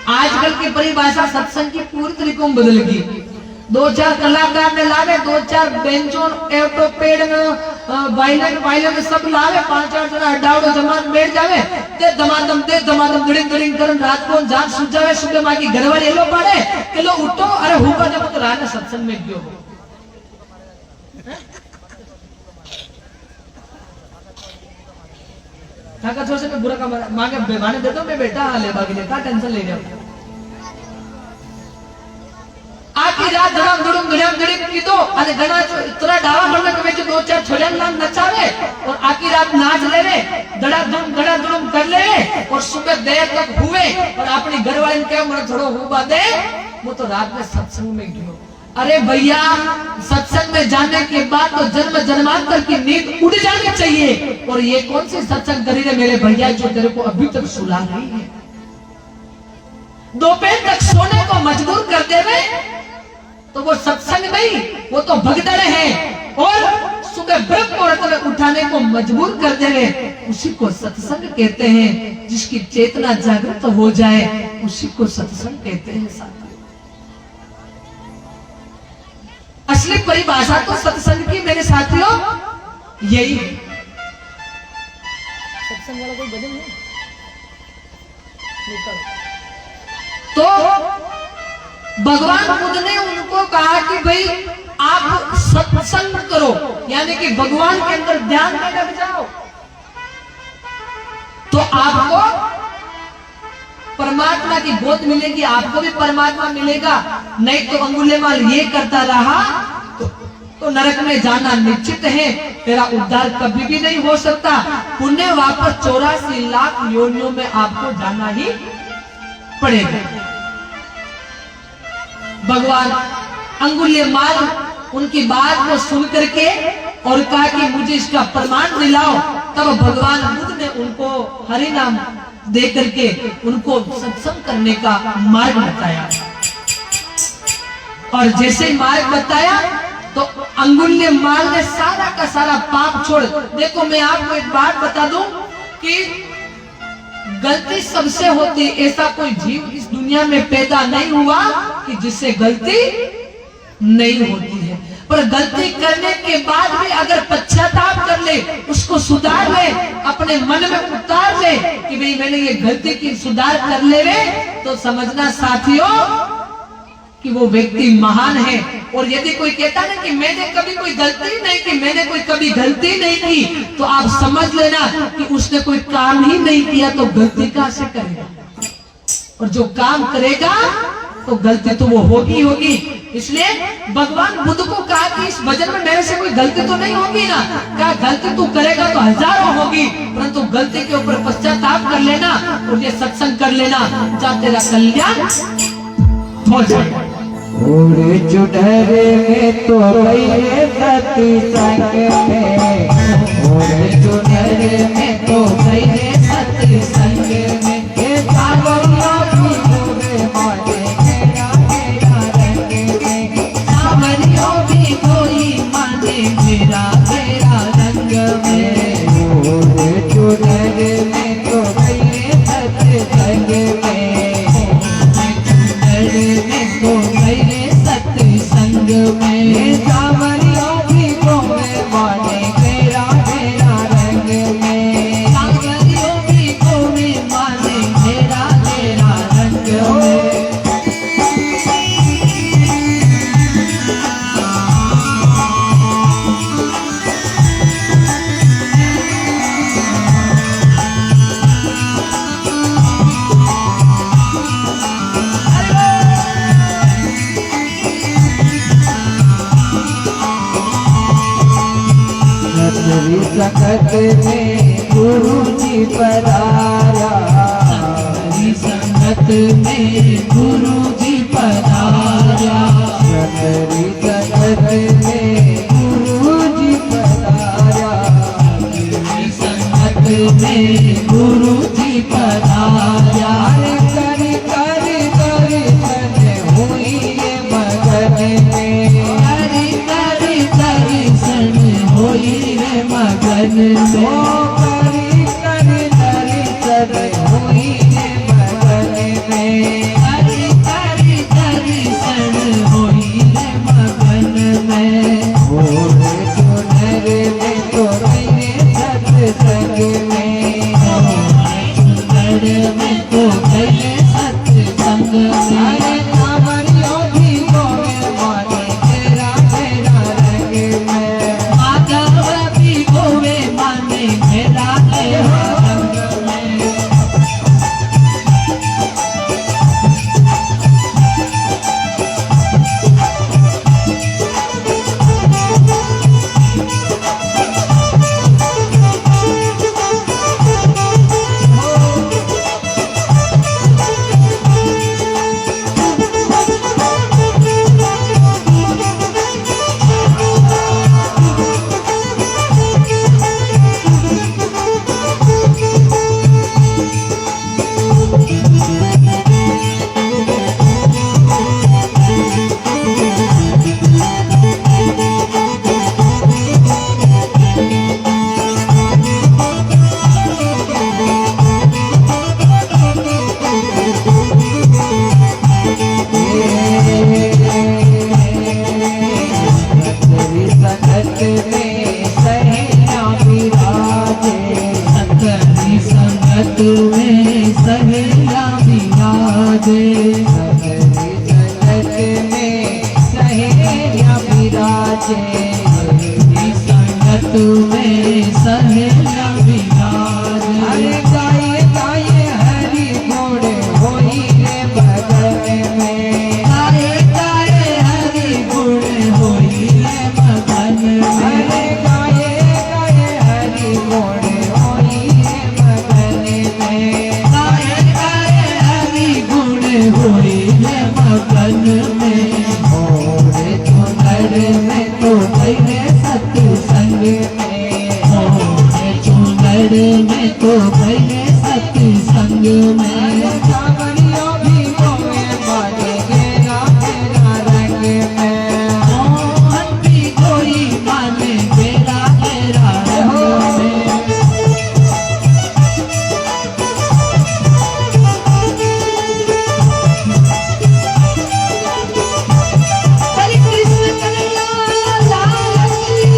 Speaker 1: आजकल की परिभाषा सत्संग की पूरी तरीकों में बदल गई। 2-4 कलाकार ने लावे, 2-4 बेंचों एवटो पेड़ वायलिन सब लावे, 5-8 जना अड्डावड़ो जमान बैठ जावे, ते दमादम दड़िंग दड़िंग करन रात को जान सुझ जावे। सुबह मां की घरवाली एलो पाड़े के लो उठो, अरे हुका जब तो रात सत्संग में गयो। काका थोड़ा सा बुरा काम मांगे बेमाने दे दो, मैं बेटा हाले बाकी ने का टेंशन ले जाओ। आखी रात धड़म धड़म धड़म धड़म की तो अरे गणा इतना डावा भरना कमे के 2-4 छोड़न नाम नचावे और आखी रात नाच लेवे, धड़ा धड़म कर लेवे और सुबह देर तक हुए और अपनी घरवाली के मन थोड़ो हुबा दे, वो तो रात में सत्संग में गयो। अरे भैया, सत्संग में जाने के बाद तो जन्म जन्मांतर की नींद उड़ जानी चाहिए। और ये कौन सी सत्संग करी रे मेरे भैया जो तेरे को अभी तक सुला नहीं है? दोपहर तक सोने को मजबूर कर देवे तो वो सत्संग नहीं, वो तो भगदड़ है। और सुबह ब्रह्म मुहूर्त में उठाने को मजबूर कर देवे, उसी को सत्संग कहते हैं। जिसकी चेतना जागृत हो जाए उसी को सत्संग कहते हैं। साथियों, असली परिभाषा तो सत्संग की मेरे साथियों यही है। सत्संग वाला कोई भजन नहीं तो भगवान खुद ने उनको कहा कि भाई आप सत्संग करो, यानी कि भगवान के अंदर ध्यान में लग जाओ, तो आपको परमात्मा की गोद मिलेगी, आपको भी परमात्मा मिलेगा। नहीं तो अंगुलीमाल ये करता रहा तो नरक में जाना निश्चित है, तेरा उद्धार कभी भी नहीं हो सकता। पुण्य वापस 84 लाख योनियों में आपको जाना ही पड़ेगा। भगवान अंगुलीमाल उनकी बात को सुन करके और कहा कि मुझे इसका प्रमाण दिलाओ। तब भगवान बुद्ध ने उनको हरि नाम दे करके उनको सत्संग करने का मार्ग बताया। और जैसे ही मार्ग बताया तो अंगुलीमाल ने सारा का सारा पाप छोड़। देखो, मैं आपको एक बात बता दूं कि गलती सबसे होती, ऐसा कोई जीव इस दुनिया में पैदा नहीं हुआ कि जिससे गलती नहीं होती है। पर गलती करने के बाद भी अगर पश्चाताप कर ले, उसको सुधार ले, अपने मन में उतार ले कि भाई मैंने ये गलती की, सुधार कर ले, तो समझना साथियों कि वो व्यक्ति महान है। और यदि कोई कहता ना कि मैंने कभी कोई गलती नहीं की, मैंने कोई कभी गलती नहीं की, तो आप समझ लेना कि उसने कोई काम ही नहीं किया, तो गलती कहां से करेगा? और जो काम करेगा तो गलती तो वो होगी। इसलिए भगवान बुद्ध को कहा कि इस भजन में मेरे से कोई गलती तो नहीं होगी ना? कहा गलती तू करेगा तो हजारों होगी, परंतु गलती के ऊपर पश्चाताप कर लेना और ये सत्संग कर लेना, जब तेरा कल्याण हो जाएगा।
Speaker 2: उड़े चुनरे में तो गए सती संग में, उड़े चुनरे में तो गए सती संग में, ये सावरिया की डूबे माने मेरा मेरा रंग में, सावरिया भी कोई माने मेरा मेरा रंग में। उड़े चुनरे में तो गए सती संग में, चुनरे में तो गए सती संग में, सावरिया भी कोई माने मेरा मेरा रंग में, सावरिया भी कोई माने मेरा मेरा रंग में। संगत में गुरु जी पधारा, संगत में गुरु जी पधारा, संगत में गुरु जी पधारा, संगत में गुरु जी पधारा। कर कर कर कर हुई ये मगन में, मगन में करी करी दर्शन हुई रे मगन में करी करी दर्शन हुई रे मगन में मोरे चुनर में तो गए सत्संग में मोरे चुनर में तो गए सत्संग में कांवरियों भी गोवे माने तेरा तेरा रंग में माधव भी गोवे माने तेरा तेरा रंग में संगत में सहेला विराजे संगत में सहेला विराजे संगत में सहेला विराजे अरे गाये गाये हरि गुण होई रे भगन में गाये गाये हरि गुण होई रे भगन में अरे गाये गाये हरि गुण होई रे भगन में गाये गाये हरि गुण होई रे भगन में मोरे चुनर में तो गए सत्संग में मोरे चुनर में तो गए सत्संग में कांवरियों भी गोवे माने तेरा तेरा रंग में मोहन भी कोई माने तेरा तेरा रंग में हरे कृष्ण कन्हैया लाल की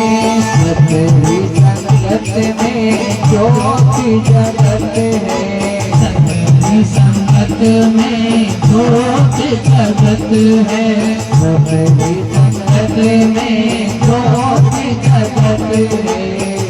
Speaker 2: सतरी संगत में ज्योति जगत है सतरी संगत में ज्योति जगत है सतरी संगत में ज्योति जगत है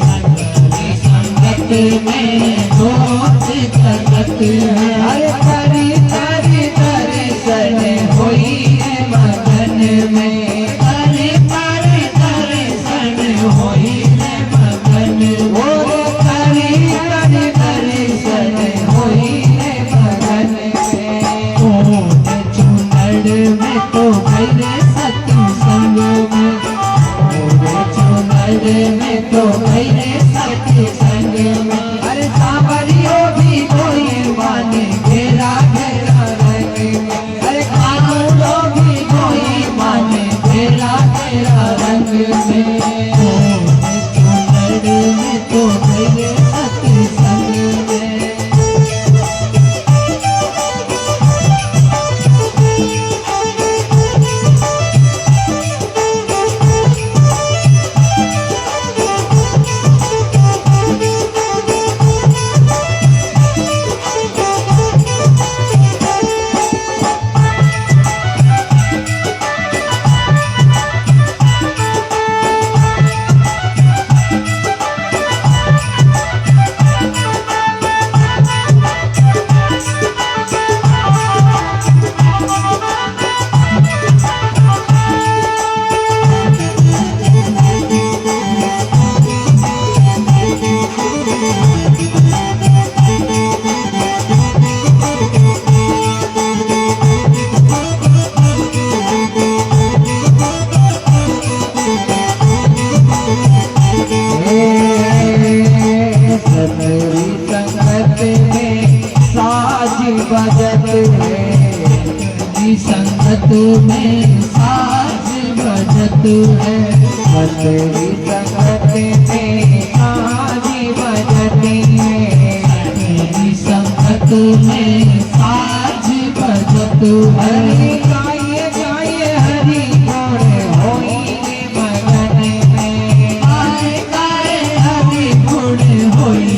Speaker 2: सतरी संगत में ज्योति जगत है अरे करी करी दर्शन होई रे मगन में अरे करी दर्शन होई रे मगन मोरे करी करी दर्शन होई रे मगन में मोरे चुनर में तो गए सत्संग में मोरे चुनर में तो गए सत्संग में अरे कांवरियों भी कोई माने घेरा घेरा रंग में अरे कानूनों भी कोई माने घेरा घेरा रंग में मोरे चुनर में तो गए सत्संग में में साज बजत है, सतरी संगत में साज बजत है, सतरी संगत में साज बजत है। हरि गाये गाये हरि गुण होई मगन में, गाये गाये हरि गुण होई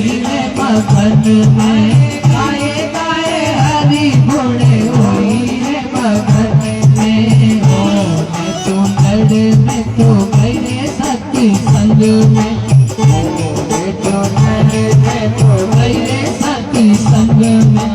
Speaker 2: मगन में, गाये गाये हरि गुण होई मगन में। हो तू नड़ में तो गए सती संग में, हो तू नड़ में तो गए सती संग में।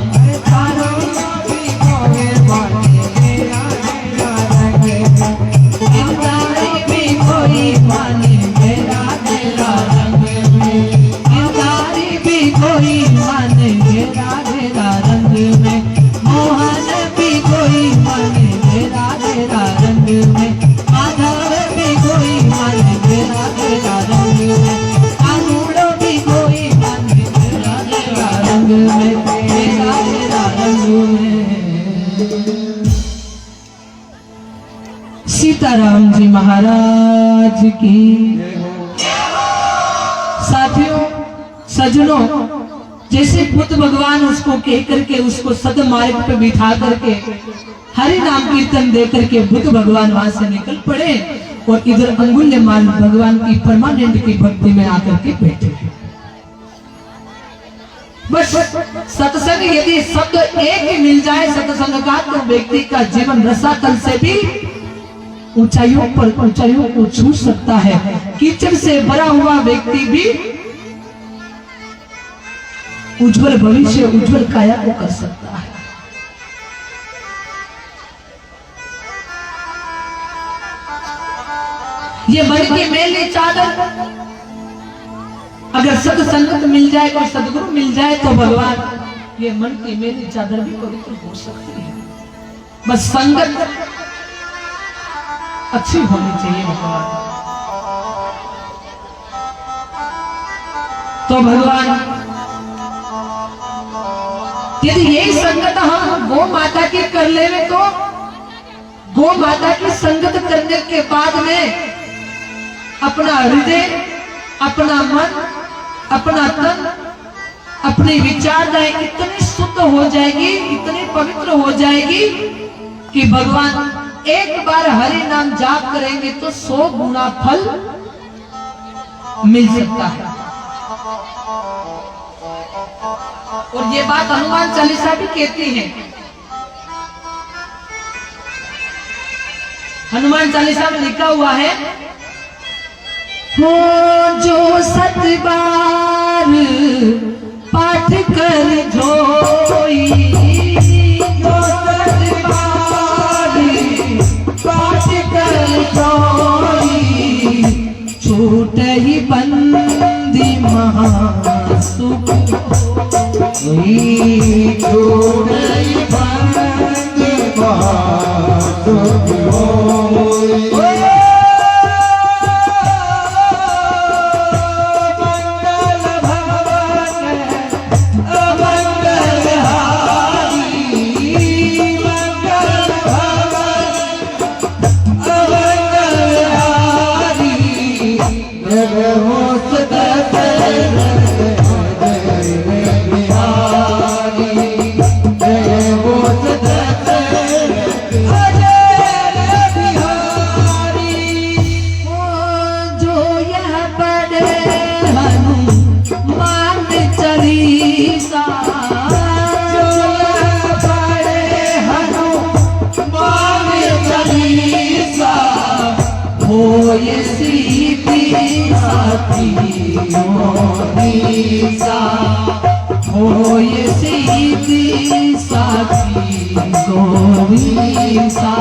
Speaker 2: सीताराम जी महाराज की। साथियों सज्जनों, जैसे बुद्ध भगवान उसको कह करके उसको सदमार्ग पे बिठा करके हरि नाम कीर्तन दे करके बुद्ध भगवान वहां से निकल पड़े और इधर अंगुल्यमान भगवान की परमानेंट की भक्ति में आकर के बैठे। बस सत्संग यदि शब्द एक ही मिल जाए सत्संग का, तो व्यक्ति का जीवन रसातल से भी ऊंचाइयों को छू सकता है। कीचड़ से भरा हुआ व्यक्ति भी उज्जवल भविष्य, उज्जवल काया को कर सकता है। ये मन की मैली चादर अगर सत्संगत मिल जाए और सदगुरु मिल जाए तो भगवान ये मन की मैली चादर भी पवित्र हो सकती है। बस संगत अच्छी होनी चाहिए भगवान। तो भगवान यदि यही संगत हम गौ माता की कर लेवे तो गौ माता की संगत करने के बाद में अपना हृदय, अपना मन, अपना तन, अपनी विचारधाराएं इतनी शुद्ध हो जाएगी, इतनी पवित्र हो जाएगी कि भगवान एक बार हरि नाम जाप करेंगे तो 100 गुना फल मिल सकता है। और ये बात हनुमान चालीसा भी कहती है। हनुमान चालीसा में लिखा हुआ है, हो जो 7 बार पाठ कर जोई, जो 7 बार पाठ कर जोई, छूट ही बंदी महासुख होई, छूट ही बंदी महासुख होई। ये सीधी साथी गोरीसा, हो ये सीधी साथी गोरीसा।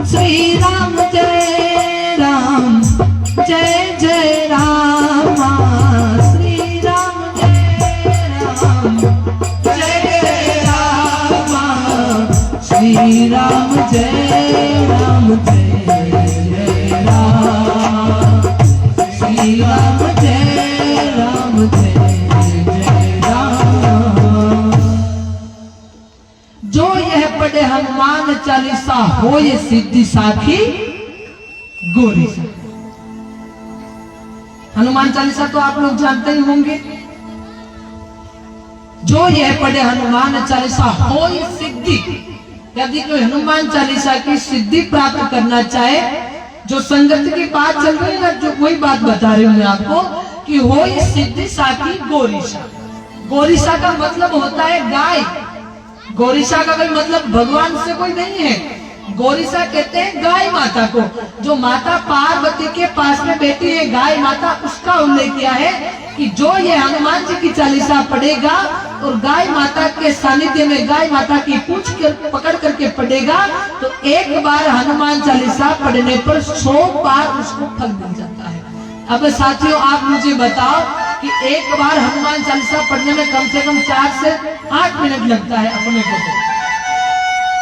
Speaker 2: श्री राम जय राम, जय जय राम, श्री राम जय राम, जय जय राम, श्री राम जय राम, जय राम जय राम, जय जय राम। जो यह पढ़े हनुमान हनुमान चालीसा हो ये सिद्धि साखी गोरी सा। हनुमान चालीसा तो आप लोग जानते ही होंगे। जो यह पढ़े हनुमान चालीसा हो ये सिद्धि, यदि कोई हनुमान चालीसा की सिद्धि प्राप्त करना चाहे, जो संगत की बात चल रही है ना, जो वही बात बता रही हूं मैं आपको कि हो ये सिद्धि साखी गोरीसा। गोरीसा का मतलब होता है गाय। गोरीसा का कोई मतलब भगवान से कोई नहीं है। गोरीसा कहते हैं गाय माता को। जो माता पार्वती के पास में बैठी है गाय माता, उसका उल्लेख किया है कि जो ये हनुमान जी की चालीसा पढ़ेगा और गाय माता के सानिध्य में गाय माता की पूंछ पकड़ करके पढ़ेगा, तो एक बार हनुमान चालीसा पढ़ने पर 100 बार उसको फल मिल जाता है। अब साथियों, आप मुझे बताओ कि एक बार हनुमान चालीसा पढ़ने में कम से कम 4 से 8 मिनट लगता है अपने को।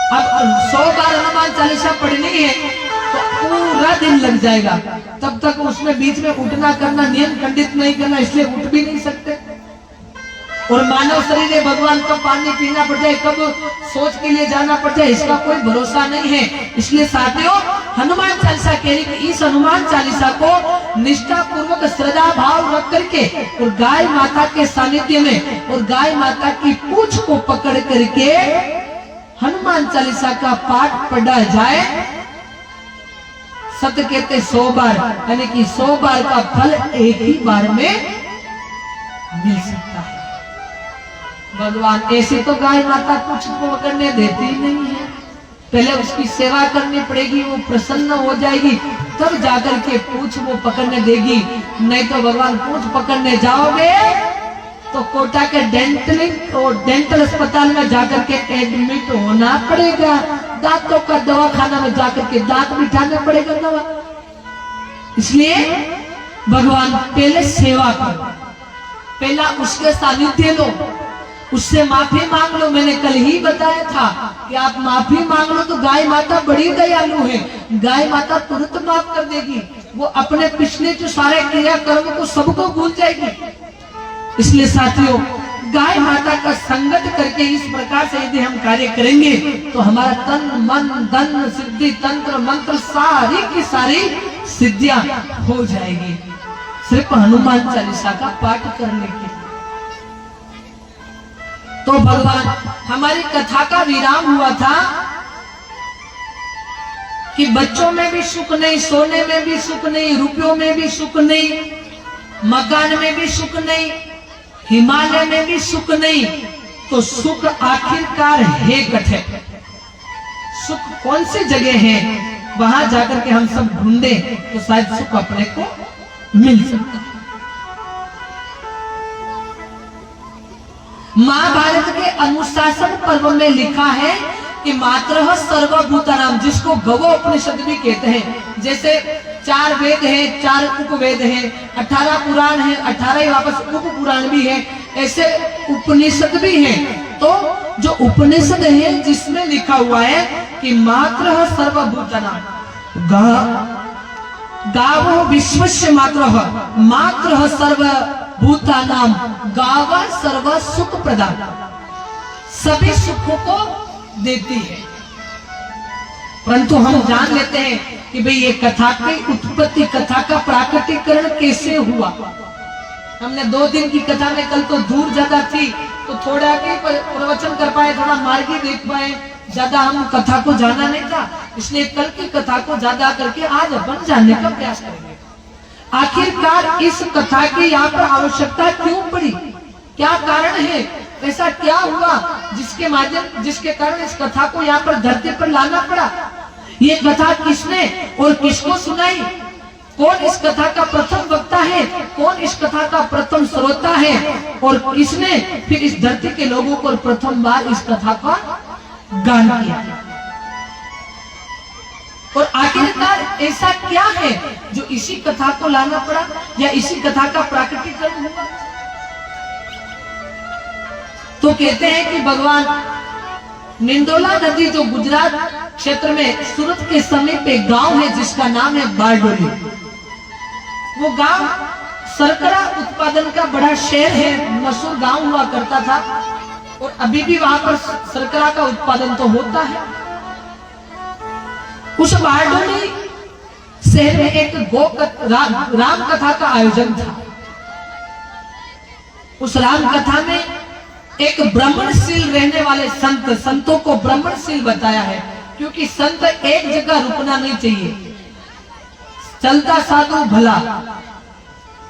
Speaker 2: अब 100 बार हनुमान चालीसा पढ़नी है तो पूरा दिन लग जाएगा। तब तक उसमें बीच में उठना करना नियम खंडित नहीं करना, इसलिए उठ भी नहीं सकते। और मानव शरीर है, भगवान कब पानी पीना पड़ जाए, कब सोच के लिए जाना पड़ जाए, इसका कोई भरोसा नहीं है। इसलिए साथियों, हनुमान चालीसा कह रही कि इस हनुमान चालीसा को निष्ठा पूर्वक श्रद्धा भाव रख करके और गाय माता के सानिध्य में और गाय माता की पूंछ को पकड़ करके हनुमान चालीसा का पाठ पढ़ा जाए। सत्य कहते 100 बार, यानी कि 100 बार का फल एक ही बार में मिल सकता है। भगवान ऐसे तो गाय माता कुछ पकड़ने देती ही नहीं है। पहले उसकी सेवा करनी पड़ेगी, वो प्रसन्न हो जाएगी, तब जाकर के पूंछ वो पकड़ने देगी। नहीं तो भगवान पूंछ पकड़ने जाओगे तो कोटा के डेंटल अस्पताल में जाकर के एडमिट होना पड़ेगा। दांतों का दवाखाना में जाकर के दांत बिठाना पड़ेगा दवा। इसलिए भगवान पहले सेवा करो, पहला उसके सानिध्य लो, उससे माफी मांग लो। मैंने कल ही बताया था कि आप माफी मांग लो तो गाय माता बड़ी दयालु है, गाय माता तुरंत माफ कर देगी। वो अपने पिछले जो सारे क्रियाकर्म को सबको भूल जाएगी। इसलिए साथियों, गाय माता का संगत करके इस प्रकार से यदि हम कार्य करेंगे तो हमारा तन मन धन सिद्धि तंत्र मंत्र सारी की सारी सिद्धियां हो जाएगी, सिर्फ हनुमान चालीसा का पाठ करने के। तो भगवान, हमारी कथा का विराम हुआ था कि बच्चों में भी सुख नहीं, सोने में भी सुख नहीं, रुपयों में भी सुख नहीं, मकान में भी सुख नहीं, हिमालय में भी सुख नहीं, तो सुख आखिरकार है कठे। सुख कौन सी जगह है, वहां जाकर के हम सब ढूंढे तो शायद सुख अपने को मिल सकता है। महाभारत के अनुशासन पर्व में लिखा है कि मात्रः सर्वभूतानाम, जिसको गवो उपनिषद भी कहते हैं। जैसे 4 वेद हैं, 4 उपवेद हैं, 18 पुराण हैं, 18 ही वापस उप पुराण भी है, ऐसे उपनिषद भी हैं। तो जो उपनिषद है जिसमें लिखा हुआ है कि मात्रः सर्वभूतानाम गावो विश्वस्य मात्रः मात्रः सर्वभूतानाम गावा सर्व सुख प्रदान, सभी सुखों को देती है। परंतु हम जान लेते हैं कि भाई ये कथा की उत्पत्ति, कथा का प्राकटीकरण कैसे हुआ। हमने 2 दिन की कथा में, कल तो दूर ज्यादा थी तो थोड़ा के प्रवचन कर पाए, थोड़ा मार्गी देख पाए, ज्यादा हम कथा को जाना नहीं था। इसलिए कल की कथा को ज्यादा करके आज अपन जानने का प्रयास करेंगे। आखिरकार इस कथा की यहाँ पर आवश्यकता क्यों पड़ी, क्या कारण है, ऐसा क्या हुआ जिसके कारण इस कथा को यहाँ पर धरती पर लाना पड़ा। ये कथा किसने और किसको सुनाई, कौन इस कथा का प्रथम वक्ता है, कौन इस कथा का प्रथम श्रोता है, और किसने फिर इस धरती के लोगों को प्रथम बार इस कथा का गान किया। और आखिरकार ऐसा क्या है जो इसी कथा को लाना पड़ा या इसी कथा का प्राकटीकरण हुआ। तो कहते हैं कि भगवान निंदोला नदी जो गुजरात क्षेत्र में सूरत के समीप एक गांव है जिसका नाम है बारडोली। वो गांव शर्करा उत्पादन का बड़ा शहर है, मशहूर गांव हुआ करता था और अभी भी वहां पर शर्करा का उत्पादन तो होता है। उस बारडोली शहर में एक राम कथा का आयोजन था। उस राम कथा में एक ब्राह्मणशील रहने वाले संतों को ब्राह्मणशील बताया है, क्योंकि संत एक जगह रुकना नहीं चाहिए। चलता साधु भला,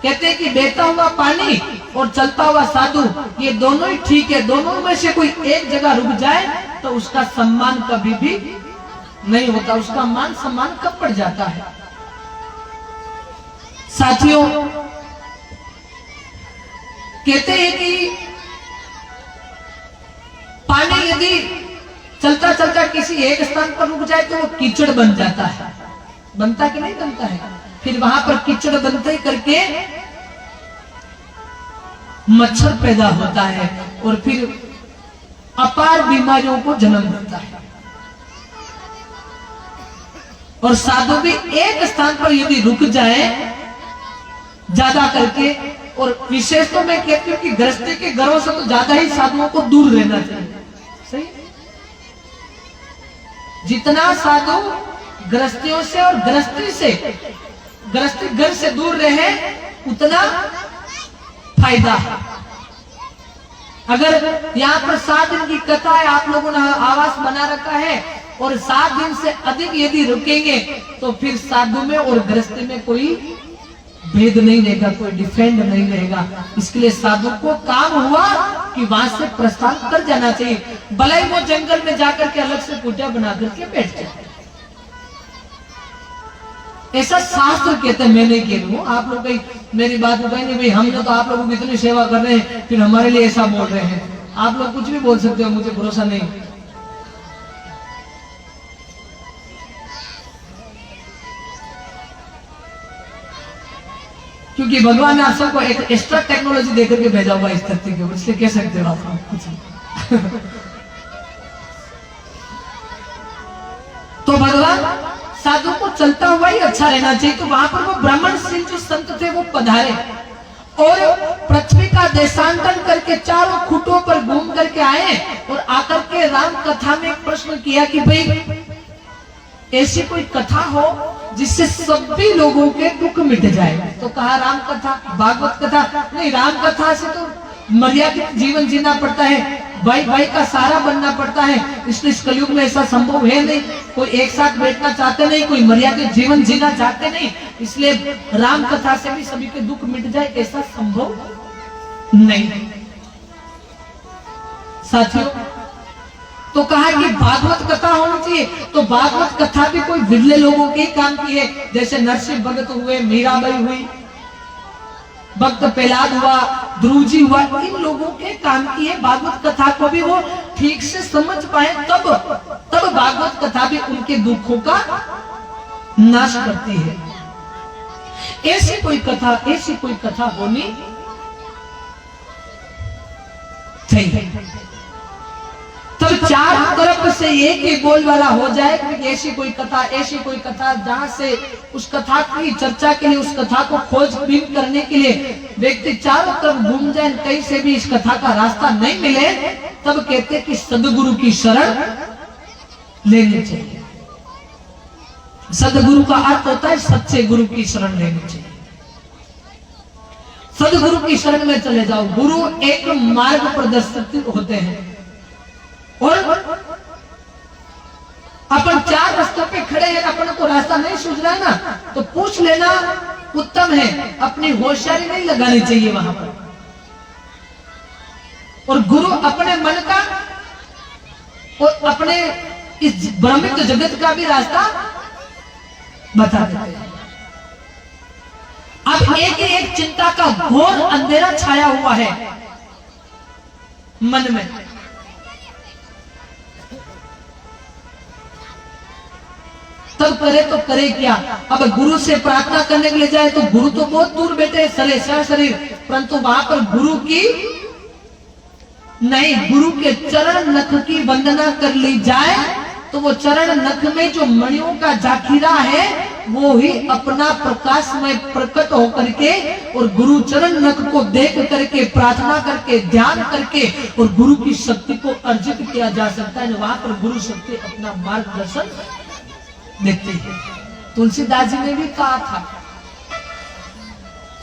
Speaker 2: कहते हैं कि बहता हुआ पानी और चलता हुआ साधु ये दोनों ही ठीक है, दोनों में से कोई एक जगह रुक जाए तो उसका सम्मान कभी भी नहीं होता, उसका मान सम्मान कब पड़ जाता है। साथियों, कहते हैं कि पानी यदि चलता चलता किसी एक स्थान पर रुक जाए तो वो कीचड़ बन जाता है, बनता कि नहीं बनता है। फिर वहां पर कीचड़ बनते ही करके मच्छर पैदा होता है और फिर अपार बीमारियों को जन्म देता है। और साधु भी एक स्थान पर यदि रुक जाए ज्यादा करके, और विशेष तो मैं कहती हूँ कि गृहस्थी के घरों से तो ज्यादा ही साधुओं को दूर रहना चाहिए। सही, जितना साधु गृहस्थियों से और गृहस्थी घर से दूर रहे उतना फायदा है। अगर यहाँ पर 7 दिन की कथा है, आप लोगों ने आवास बना रखा है और 7 दिन से अधिक यदि रुकेंगे तो फिर साधु में और गृहस्थी में कोई भेद नहीं रहेगा, कोई डिफरेंट नहीं रहेगा। इसके लिए साधु को काम हुआ कि वहां से प्रस्थान कर जाना चाहिए, भले ही वो जंगल में जाकर के अलग से कुटिया बना करके बैठ जाए। ऐसा शास्त्र कहते हैं, मैं नहीं कह रहा हूं। आप लोग कहीं मेरी बात में कहेंगे भाई हम तो आप लोगों की इतनी सेवा कर रहे हैं फिर हमारे लिए ऐसा बोल रहे हैं। आप लोग कुछ भी बोल सकते हो, मुझे भरोसा नहीं। क्योंकि भगवान ने आप सबको एक एक्स्ट्रा टेक्नोलॉजी देकर के भेजा हुआ इस धरती के ऊपर, इसलिए कह सकते हो आप कुछ। तो भगवान साधु को चलता हुआ ही अच्छा रहना चाहिए। तो वहां पर वो ब्राह्मणशील जो संत थे वो पधारे और पृथ्वी का देशांतरण करके चारों खूंटों पर घूम करके आए और आकर के राम कथा में एक प्रश्न किया कि भाई ऐसी कोई कथा हो जिससे सभी लोगों के दुख मिट जाए। तो कहा राम कथा, भागवत कथा नहीं, राम कथा से तो मर्यादित जीवन जीना पड़ता है, भाई भाई का सहारा बनना पड़ता है। इसलिए इस कलयुग में ऐसा संभव है नहीं, कोई एक साथ बैठना चाहते नहीं, कोई मर्यादित जीवन जीना चाहते नहीं, इसलिए राम कथा से भी सभी के दुख मिट जाए ऐसा संभव नहीं। साथियों, तो कहा कि भागवत कथा होनी चाहिए। तो भागवत कथा भी कोई विरले लोगों के काम की है, जैसे नरसिंह भगत हुए, मीराबाई हुई, भक्त प्रहलाद हुआ, ध्रुव जी हुआ, इन लोगों के काम की है। भागवत कथा को भी वो ठीक से समझ पाए तब भागवत कथा भी उनके दुखों का नाश करती है। ऐसी कोई कथा होनी चाहिए। तब चार तरफ से एक ही बोल वाला हो जाए कि ऐसी कोई कथा जहां से उस कथा की चर्चा के लिए, उस कथा को खोजबीन करने के लिए व्यक्ति चारों तरफ घूम जाए, कहीं से भी इस कथा का रास्ता नहीं मिले, तब कहते कि सदगुरु की शरण लेनी चाहिए। सदगुरु का अर्थ होता है सच्चे गुरु की शरण लेनी चाहिए। सदगुरु की शरण में चले जाओ। गुरु एक मार्ग प्रदर्शक होते हैं और अपन 4 रास्तों पे खड़े हैं, अपन को रास्ता नहीं सूझ रहा है ना, तो पूछ लेना उत्तम है। अपनी होशियारी नहीं लगानी चाहिए वहां पर। और गुरु अपने मन का और अपने इस भ्रमित जगत का भी रास्ता बता देते हैं। अब एक चिंता का घोर अंधेरा छाया हुआ है मन में। तब करे तो करे क्या। अब गुरु से प्रार्थना करने के लिए जाए तो गुरु तो बहुत दूर बैठे शरीर, परंतु वहां पर गुरु की नहीं, गुरु के चरण नख की वंदना कर ली जाए तो वो चरण नख में जो मणियों का जाखिरा है वो ही अपना प्रकाशमय प्रकट होकर के और गुरु चरण नख को देख करके, प्रार्थना करके, ध्यान करके और गुरु की शक्ति को अर्जित किया जा सकता है। वहां पर गुरु शक्ति अपना मार्गदर्शन
Speaker 1: देखते हैं तुलसीदास जी ने भी कहा था,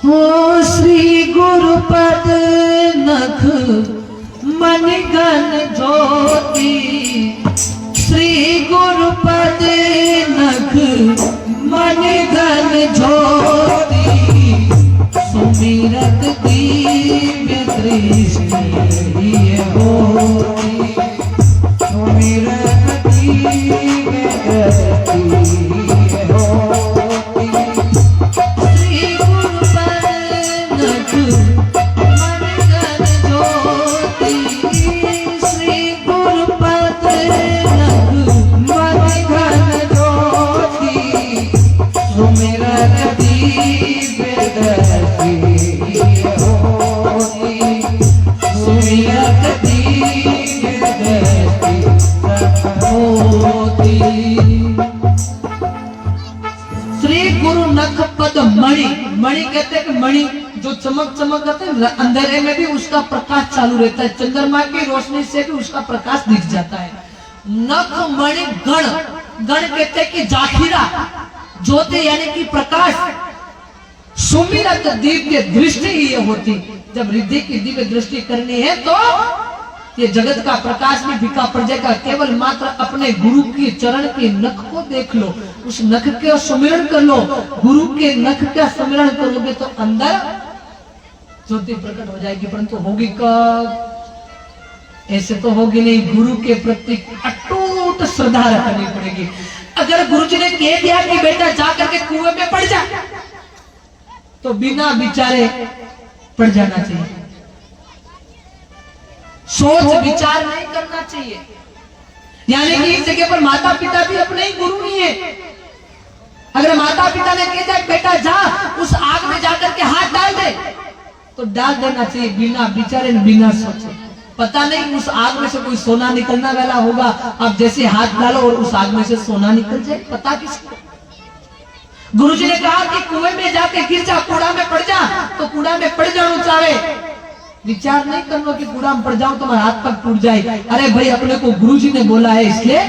Speaker 2: हो श्री गुरुपद नख मणिगण ज्योति, श्री गुरुपद नख मणिगण ज्योति, सुमिरत दिव्य दृष्टि होती, सुमिरत दिव्य दृष्टि होती, श्री गुरुपद नख मणिगण ज्योति, श्री गुरुपद नख मणिगण ज्योति, सुमिरत दिव्य दृष्टि होती, सुमिरत दिव्य दृष्टि होती। श्री गुरु नख पद मणि, मणि कहते हैं कि मणि जो चमक चमक रहते हैं, अंधेरे में भी उसका प्रकाश चालू रहता है, चंद्रमा की रोशनी से भी उसका प्रकाश दिख जाता है। नख मणि गण, गण कहते हैं कि जाखिरा ज्योति यानी कि प्रकाश, सुमिरत दिव्य दृष्टि ही ये होती। जब रिद्धि की दिव्य दृष्टि करनी है तो ये जगत का प्रकाश भी फीका पड़ जाएगा। केवल मात्र अपने गुरु के चरण के नख को देख लो, उस नख के सुमिरन कर लो। गुरु के नख का सुमिरन करोगे तो अंदर ज्योति प्रकट हो जाएगी, परंतु होगी कब? ऐसे तो होगी नहीं। गुरु के प्रति अटूट श्रद्धा रखनी पड़ेगी। अगर गुरु जी ने कह दिया कि बेटा जाकर के कुएं में पड़ जा, तो बिना विचारे पड़ जाना चाहिए। सोच विचार नहीं करना चाहिए। यानी कि इस जगह पर माता पिता भी अपने ही गुरु ही है। अगर माता पिता ने कह दिया बेटा जा उस आग में जाकर के हाथ डाल दे, तो डाल देना चाहिए बिना विचारे बिना सोचे। पता नहीं उस आग में से कोई सोना निकलना वाला होगा, आप जैसे हाथ डालो और उस आग में से सोना निकल जाए, पता किसको? गुरुजी ने कहा कि कुएं में जाके गिर जा, कूड़ा में पड़ जा, तो कूड़ा में पड़ जाना चाहे। विचार नहीं करना कि कूड़ा में पड़ जाऊं तो मेरा हाथ पग टूट जाए। अरे भाई अपने को गुरुजी ने बोला है इसलिए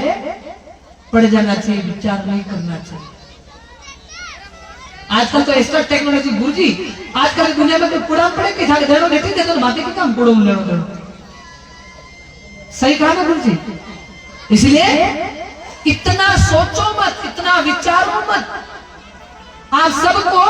Speaker 2: पड़ जाना चाहिए, विचार नहीं करना चाहिए। आजकल तो एक्स्ट्रा टेक्नोलॉजी गुरुजी, आजकल दुनिया में कोई कूड़ा पड़े कि झाड़ देनो देती दे तो माथे के काम कूड़ो में लेनो देनो। सही कहा ना गुरुजी? इसलिए इतना सोचो मत, इतना विचारो मत। आप सबको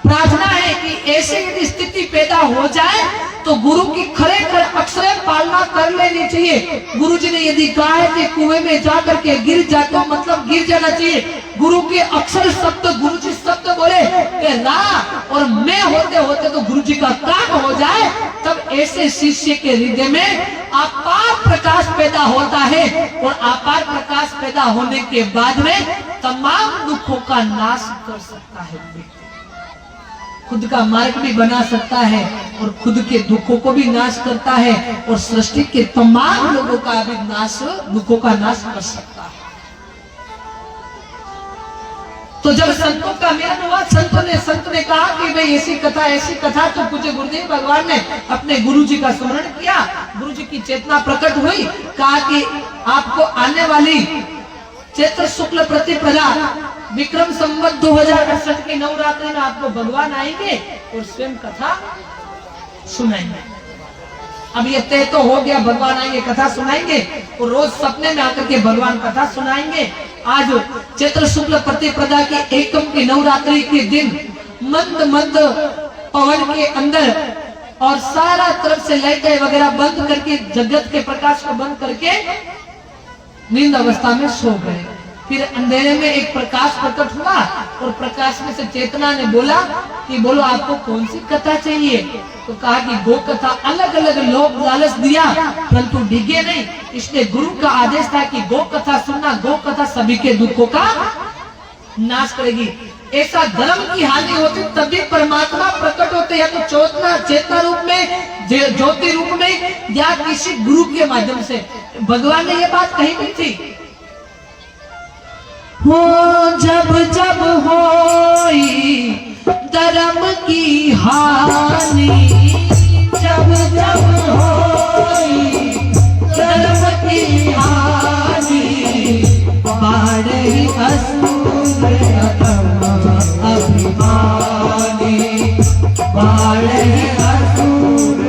Speaker 2: प्रार्थना है कि ऐसी यदि स्थिति पैदा हो जाए तो गुरु की खरे अक्षरे पालना कर लेनी चाहिए। गुरु जी ने यदि कहा है कि कुएं में जाकर के गिर जा, तो मतलब गिर जाना चाहिए। गुरु के अक्षर शब्द, गुरु जी शब्द बोले रा और मैं होते होते तो गुरु जी का काम हो जाए, तब ऐसे शिष्य के हृदय में अपार प्रकाश पैदा होता है। और अपार प्रकाश पैदा होने के बाद में तमाम दुखों का नाश कर सकता है व्यक्ति। खुद का मार्ग भी बना सकता है और खुद के दुखों को भी नाश करता है और सृष्टि के तमाम लोगों का भी नाश, दुखों का नाश कर सकता है। तो जब संतों का मिलन हुआ, संत ने कहा कि भाई ऐसी कथा, तो पूज्य गुरुदेव भगवान ने अपने गुरु जी का स्मरण किया। गुरु जी की चेतना प्रकट हुई, कहा कि आपको आने वाली चैत्र शुक्ल प्रतिपदा विक्रम संवत 2068 की नवरात्रि में आपको भगवान आएंगे और स्वयं कथा सुनाएंगे। अब ये तय तो हो गया, भगवान आएंगे कथा सुनाएंगे और रोज सपने में आकर के भगवान कथा सुनाएंगे। आज चैत्र शुक्ल प्रतिपदा की एकम की नवरात्रि के दिन मंद मंद पवन के अंदर और सारा तरफ से लाइटें वगैरह बंद करके, जगत के प्रकाश को बंद करके नींद अवस्था में सो गए। फिर अंधेरे में एक प्रकाश प्रकट हुआ और प्रकाश में से चेतना ने बोला कि बोलो आपको कौन सी कथा चाहिए? तो कहा कि गो कथा। अलग अलग लोग लालच दिया परंतु डिगे नहीं, इसलिए गुरु का आदेश था कि गो कथा सुनना। गो कथा सभी के दुखों का नाश करेगी। ऐसा धर्म की हानि होती तभी परमात्मा प्रकट होते, या तो चेतना रूप में, ज्योति रूप में, या किसी गुरु के माध्यम से। भगवान ने ये बात कही भी थी, हो जब जब होई धर्म की हानि, जब जब होई धर्म की हानि, बाड़े ही असुर अधम अभिमानी, बाढ़े ही असुर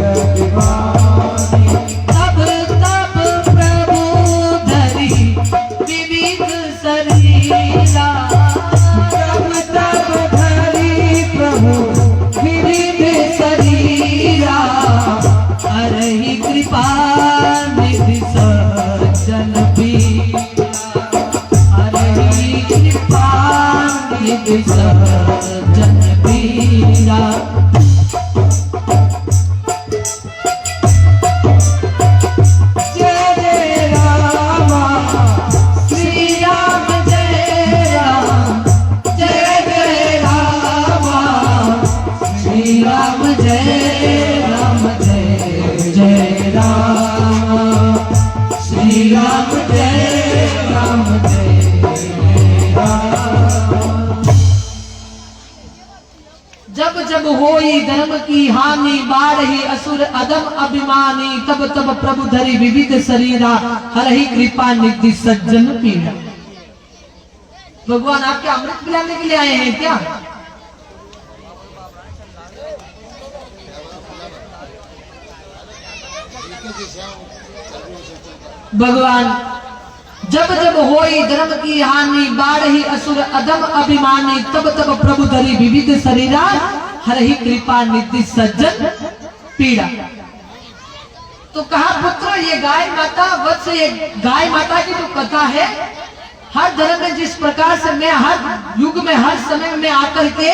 Speaker 2: अभिमानी। तब तब प्रभु धरी विविध शरीरा, तब तब धरी प्रभु विविध शरीरा, हरहि कृपा निधि सज्जन पीरा, हरहि कृपा निधि सज्जन पीरा। जय जय राम श्री राम, जय राम जय जय राम श्री राम, जय राम जय जय राम श्री राम, जय राम जय राम। जब जब होई धर्म की हानि, बाढ़ी असुर अदम अभिमानी, तब तब प्रभु धरी विविध शरीरा, हरहि कृपा निधि सज्जन पीड़ा। भगवान आपके अमृत पिलाने के लिए आए हैं क्या? भगवान जब जब होई धर्म की हानि, बाढ़ी असुर अदम अभिमानी, तब तब प्रभु धरी विविध शरीरा, हरहि कृपा निधि सज्जन पीड़ा। तो कहा पुत्र ये गाय माता वत्स, ये गाय माता की जो कथा है, हर धर्म में जिस प्रकार से मैं हर युग में हर समय में आकर के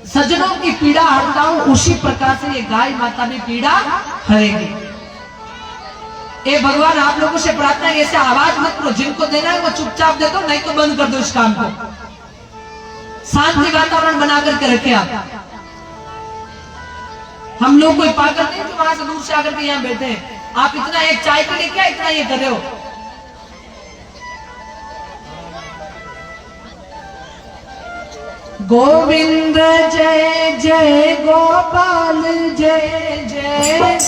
Speaker 2: सज्जनों की पीड़ा हरता हूं, उसी प्रकार से ये गाय माता भी पीड़ा हरेगी। ये भगवान आप लोगों से प्रार्थना है, ऐसे आवाज मत करो, जिनको देना है वो चुपचाप दे दो, नहीं तो बंद कर दो इस काम को। शांति वातावरण बना करके रखे आप। हम लोग कोई पागल नहीं जो वहां से दूर से आकर के यहाँ बैठे हैं। आप इतना एक चाय के लिए क्या इतना ये कर रहे हो? गोविंद जय जय गोपाल जय जय,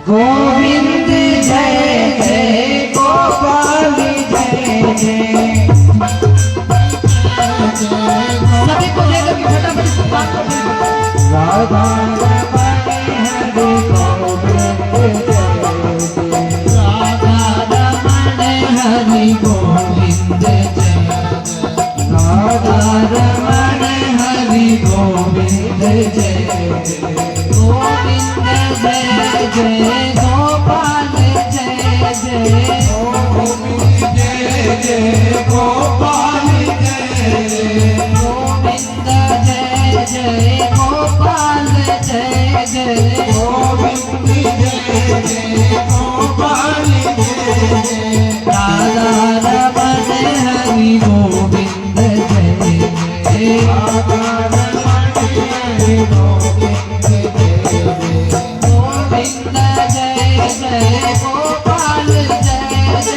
Speaker 2: गोविंद जय जय गोपाल जय जय। सभी को लेकर के फटाफट इस बात को राधा रमण हरि गोविंद जय, राधा रमण हरि गोविंद जय, राधा रमण हरि गोविंद जय, गोविंद जय जय गोपाल जय जय, गोविंद जय जय गोपाल जय जय, गोविंद जय जय गोपाल जय जय, गोविंद जय जय गोपाल जय जय, राधा रमण हरि गोविंद जय जय, राधा रमण हरि गोविंद जय जय, गोविंद जय जय गोपाल जय जय,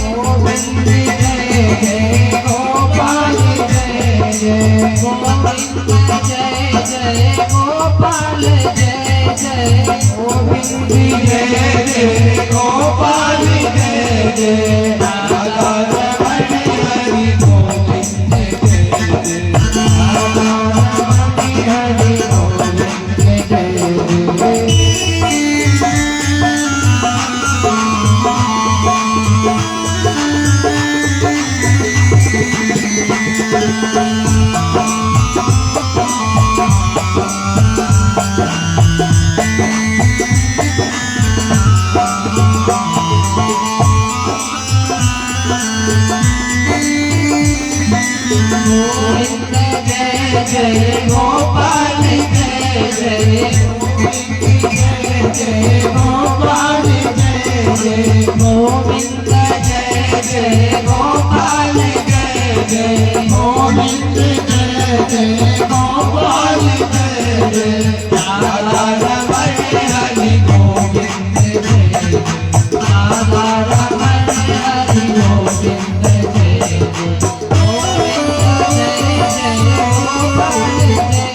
Speaker 2: गोविंद जय जय गोपाल जय जय, गोविंद जय जय गोपाल जय जय, गोविंद जय जय गोपाल जय जय, राधा रमण हरि गोविंद जय जय, राधा रमण हरि गोविंद जय जय। गोविंद जय जय गोपाल जय जय, गोविंद जय जय गोपाल जय जय, गोविंद जय जय गोपाल जय जय, गोविंद जय जय गोपाल जय जय, राधा रमण हरि गोविंद जय जय, राधा रमण हरि गोविंद जय जय, गोविंद जय जय गोपाल जय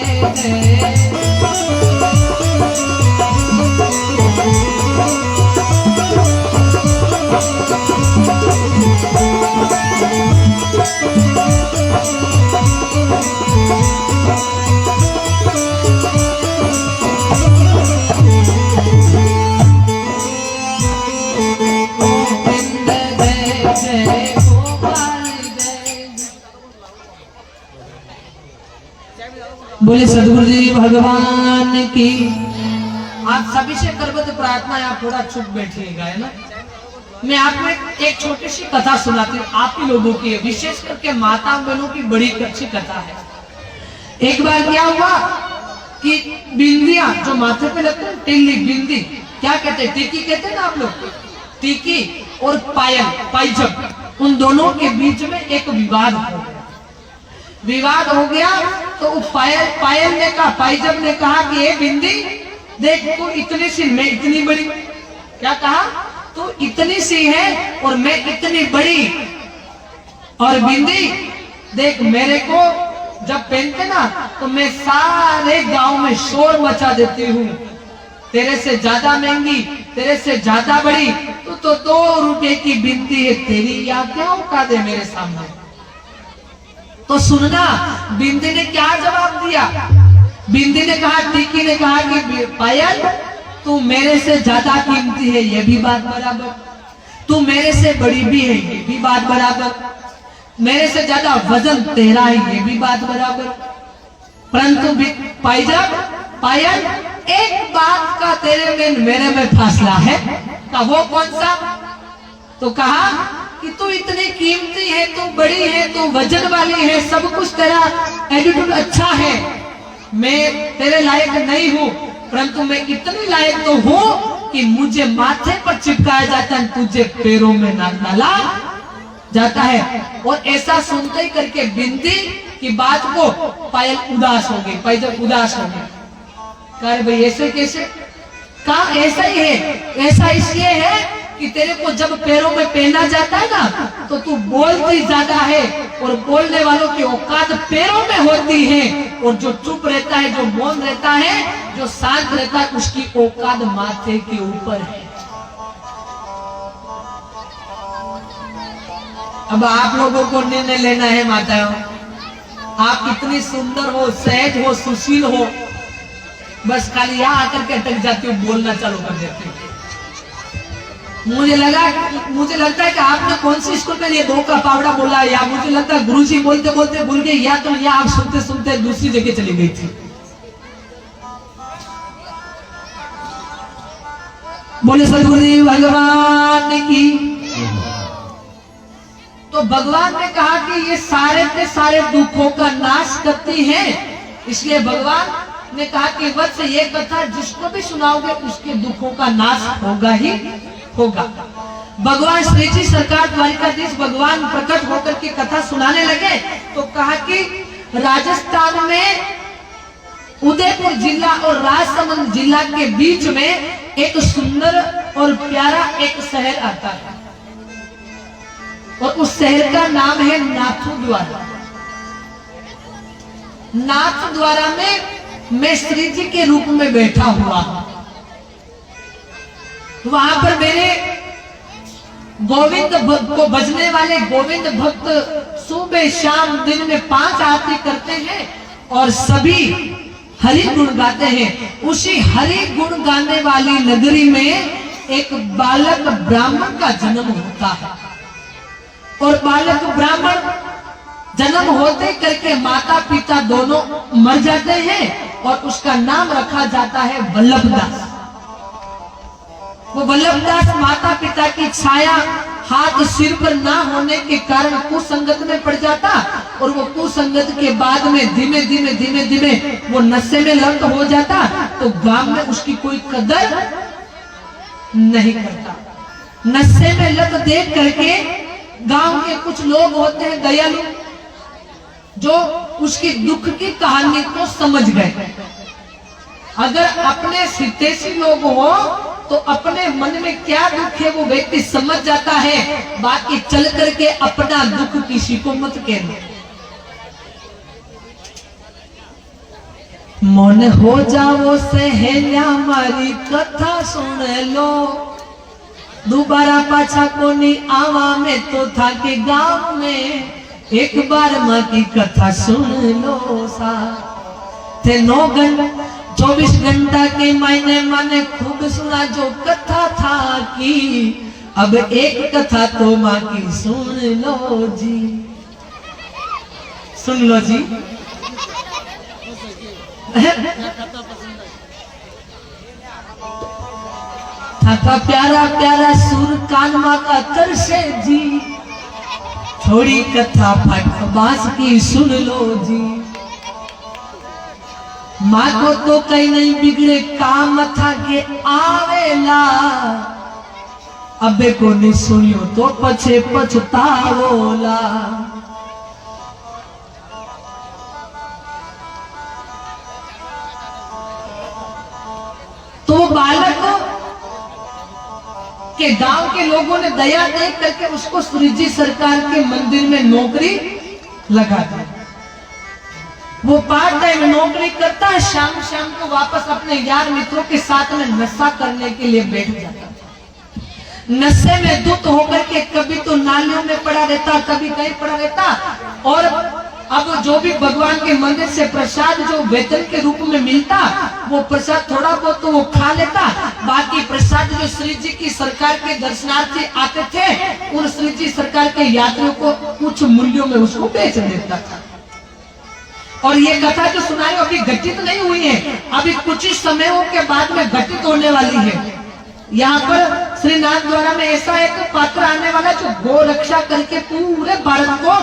Speaker 1: बोले सदगुरु जी भगवान की। आप सभी से करबद्ध प्रार्थना है, आप थोड़ा चुप बैठिएगा, है ना। मैं आपको एक छोटी सी कथा सुनाती हूँ, आप ही लोगों की, विशेष करके माता बहनों की बड़ी अच्छी कथा है। एक बार क्या हुआ कि बिंदिया जो माथे पे लगते हैं, टिल्ली बिंदी, क्या कहते हैं, टीकी कहते हैं ना आप लोग, टीकी और पायल पाइजब, उन दोनों के बीच में एक विवाद हो गया। विवाद हो गया तो पायल ने कहा, पाइजब ने कहा कि ये बिंदी देख, तू इतनी सी, मैं इतनी बड़ी, क्या कहा, तू इतनी सी है और मैं इतनी बड़ी, और बिंदी देख, मेरे को जब पहनते ना तो मैं सारे गांव में शोर मचा देती हूँ, तेरे से ज्यादा महंगी, तेरे से ज्यादा बड़ी, तू तो 2 रुपए की बिंदी है, तेरी या क्या औकात है मेरे सामने। तो सुनना, बिंदी ने क्या जवाब दिया। बिंदी ने कहा, टीकी ने कहा कि पायल तू मेरे से ज्यादा कीमती है, ये भी बात बराबर, तू मेरे से बड़ी भी है, ये भी बात बराबर, मेरे से ज्यादा वजन तेरा है, ये भी बात बराबर, परंतु पायल एक बात का तेरे में मेरे में फासला है। का वो कौन सा? तो कहा कि तू इतनी कीमती है, तू बड़ी है, तू वजन वाली है, सब कुछ तेरा एटीट्यूड अच्छा है, मैं तेरे लायक नहीं हूँ, परंतु मैं इतनी लायक तो हूँ कि मुझे माथे पर चिपकाया जाता है, तुझे पैरों में ना डाला जाता है। और ऐसा सुनते ही करके बिंदी की बात को पायल उदास हो गई, पायल उदास हो गई। कहा भाई ऐसे कैसे? कहा ऐसा ही है, ऐसा इसलिए है कि तेरे को जब पैरों में पहना जाता है ना तो तू बोलती ज्यादा है, और बोलने वालों की औकात पैरों में होती है, और जो चुप रहता है, जो मौन रहता है, जो शांत रहता है, उसकी औकात माथे के ऊपर है। अब आप लोगों को निर्णय लेना है माताओं, आप कितनी सुंदर हो, सहज हो, सुशील हो, बस खाली यहाँ आकर के अटक जाती हो, बोलना चालू कर देती हो। मुझे लगता है कि आपने कौन सी स्कूल में ये 2 का पावड़ा बोला, या मुझे लगता है गुरुजी बोलते बोलते भूल गए, या तो या आप सुनते सुनते दूसरी जगह चली गई थी। बोले सदगुरु भगवान की। तो भगवान ने कहा कि ये सारे के सारे दुखों का नाश करती है, इसलिए भगवान ने कहा कि वत्स ये कथा जिसको भी सुनाओगे उसके दुखों का नाश होगा ही होगा। भगवान श्री जी सरकार द्वारिकाधीश भगवान प्रकट होकर के कथा सुनाने लगे तो कहा कि राजस्थान में उदयपुर जिला और राजसमंद जिला के बीच में एक सुंदर और प्यारा एक शहर आता है, और उस शहर का नाम है नाथद्वारा। नाथद्वारा में मैं श्री जी के रूप में बैठा हुआ हूं। वहां पर मेरे गोविंद भक्त को बजने वाले गोविंद भक्त सुबह शाम दिन में 5 आरती करते हैं और सभी हरि गुण गाते हैं। उसी हरि गुण गाने वाली नगरी में एक बालक ब्राह्मण का जन्म होता है, और बालक ब्राह्मण जन्म होते करके माता पिता दोनों मर जाते हैं, और उसका नाम रखा जाता है वल्लभदास। वो वल्लभदास माता पिता की छाया हाथ सिर पर ना होने के कारण कुसंगत में पड़ जाता, और वो कुसंगत के बाद में धीमे धीमे वो नशे में लत हो जाता, तो गांव में उसकी कोई कदर नहीं करता। नशे में लत देख करके गांव के कुछ लोग होते हैं दयालु, जो उसकी दुख की कहानी को समझ गए। अगर अपने हितैषी लोग हो तो अपने मन में क्या दुख है वो व्यक्ति समझ जाता है, बाकी चल करके अपना दुख किसी को मत कहना। मन हो जाओ सहेलिया हमारी कथा सुन लो, दोबारा पाछा कोनी आवा में तो था के गांव में, एक बार माँ की कथा सुन लो सा। थे 9 घंटा 24 घंटा के मैंने खूब सुना जो कथा था की, अब एक कथा तो माँ की सुन लो जी, सुन लो जी।
Speaker 2: था प्यारा प्यारा सुर कान माँ का तरसे जी, थोड़ी कथा फट बांस की सुन लो जी। माँ को तो कहीं नहीं बिगड़े काम था के आवेला, अबे को नहीं सुनियो तो पछे पछतावोला। तो वो बालक के गांव के लोगों ने दया देख करके उसको श्रीजी सरकार के मंदिर में नौकरी लगा दी। वो पार्ट टाइम नौकरी करता है, शाम शाम को वापस अपने यार मित्रों के साथ में नशा करने के लिए बैठ जाता था। नशे में धुत होकर के कभी तो नालियों में पड़ा रहता, कभी कहीं पड़ा रहता। और अब जो भी भगवान के मंदिर से प्रसाद जो वेतन के रूप में मिलता, वो प्रसाद थोड़ा बहुत तो वो खा लेता, बाकी प्रसाद जो श्री जी की सरकार के दर्शनार्थी आते थे उन श्री जी सरकार के यात्रियों को कुछ मूल्यों में उसको बेच देता था। और ये कथा जो सुनाई अभी घटित नहीं हुई है, अभी कुछ ही समयों के बाद में घटित होने वाली है। यहाँ पर श्री नाथ द्वारा में ऐसा एक पात्र आने वाला जो गो रक्षा करके पूरे भारत को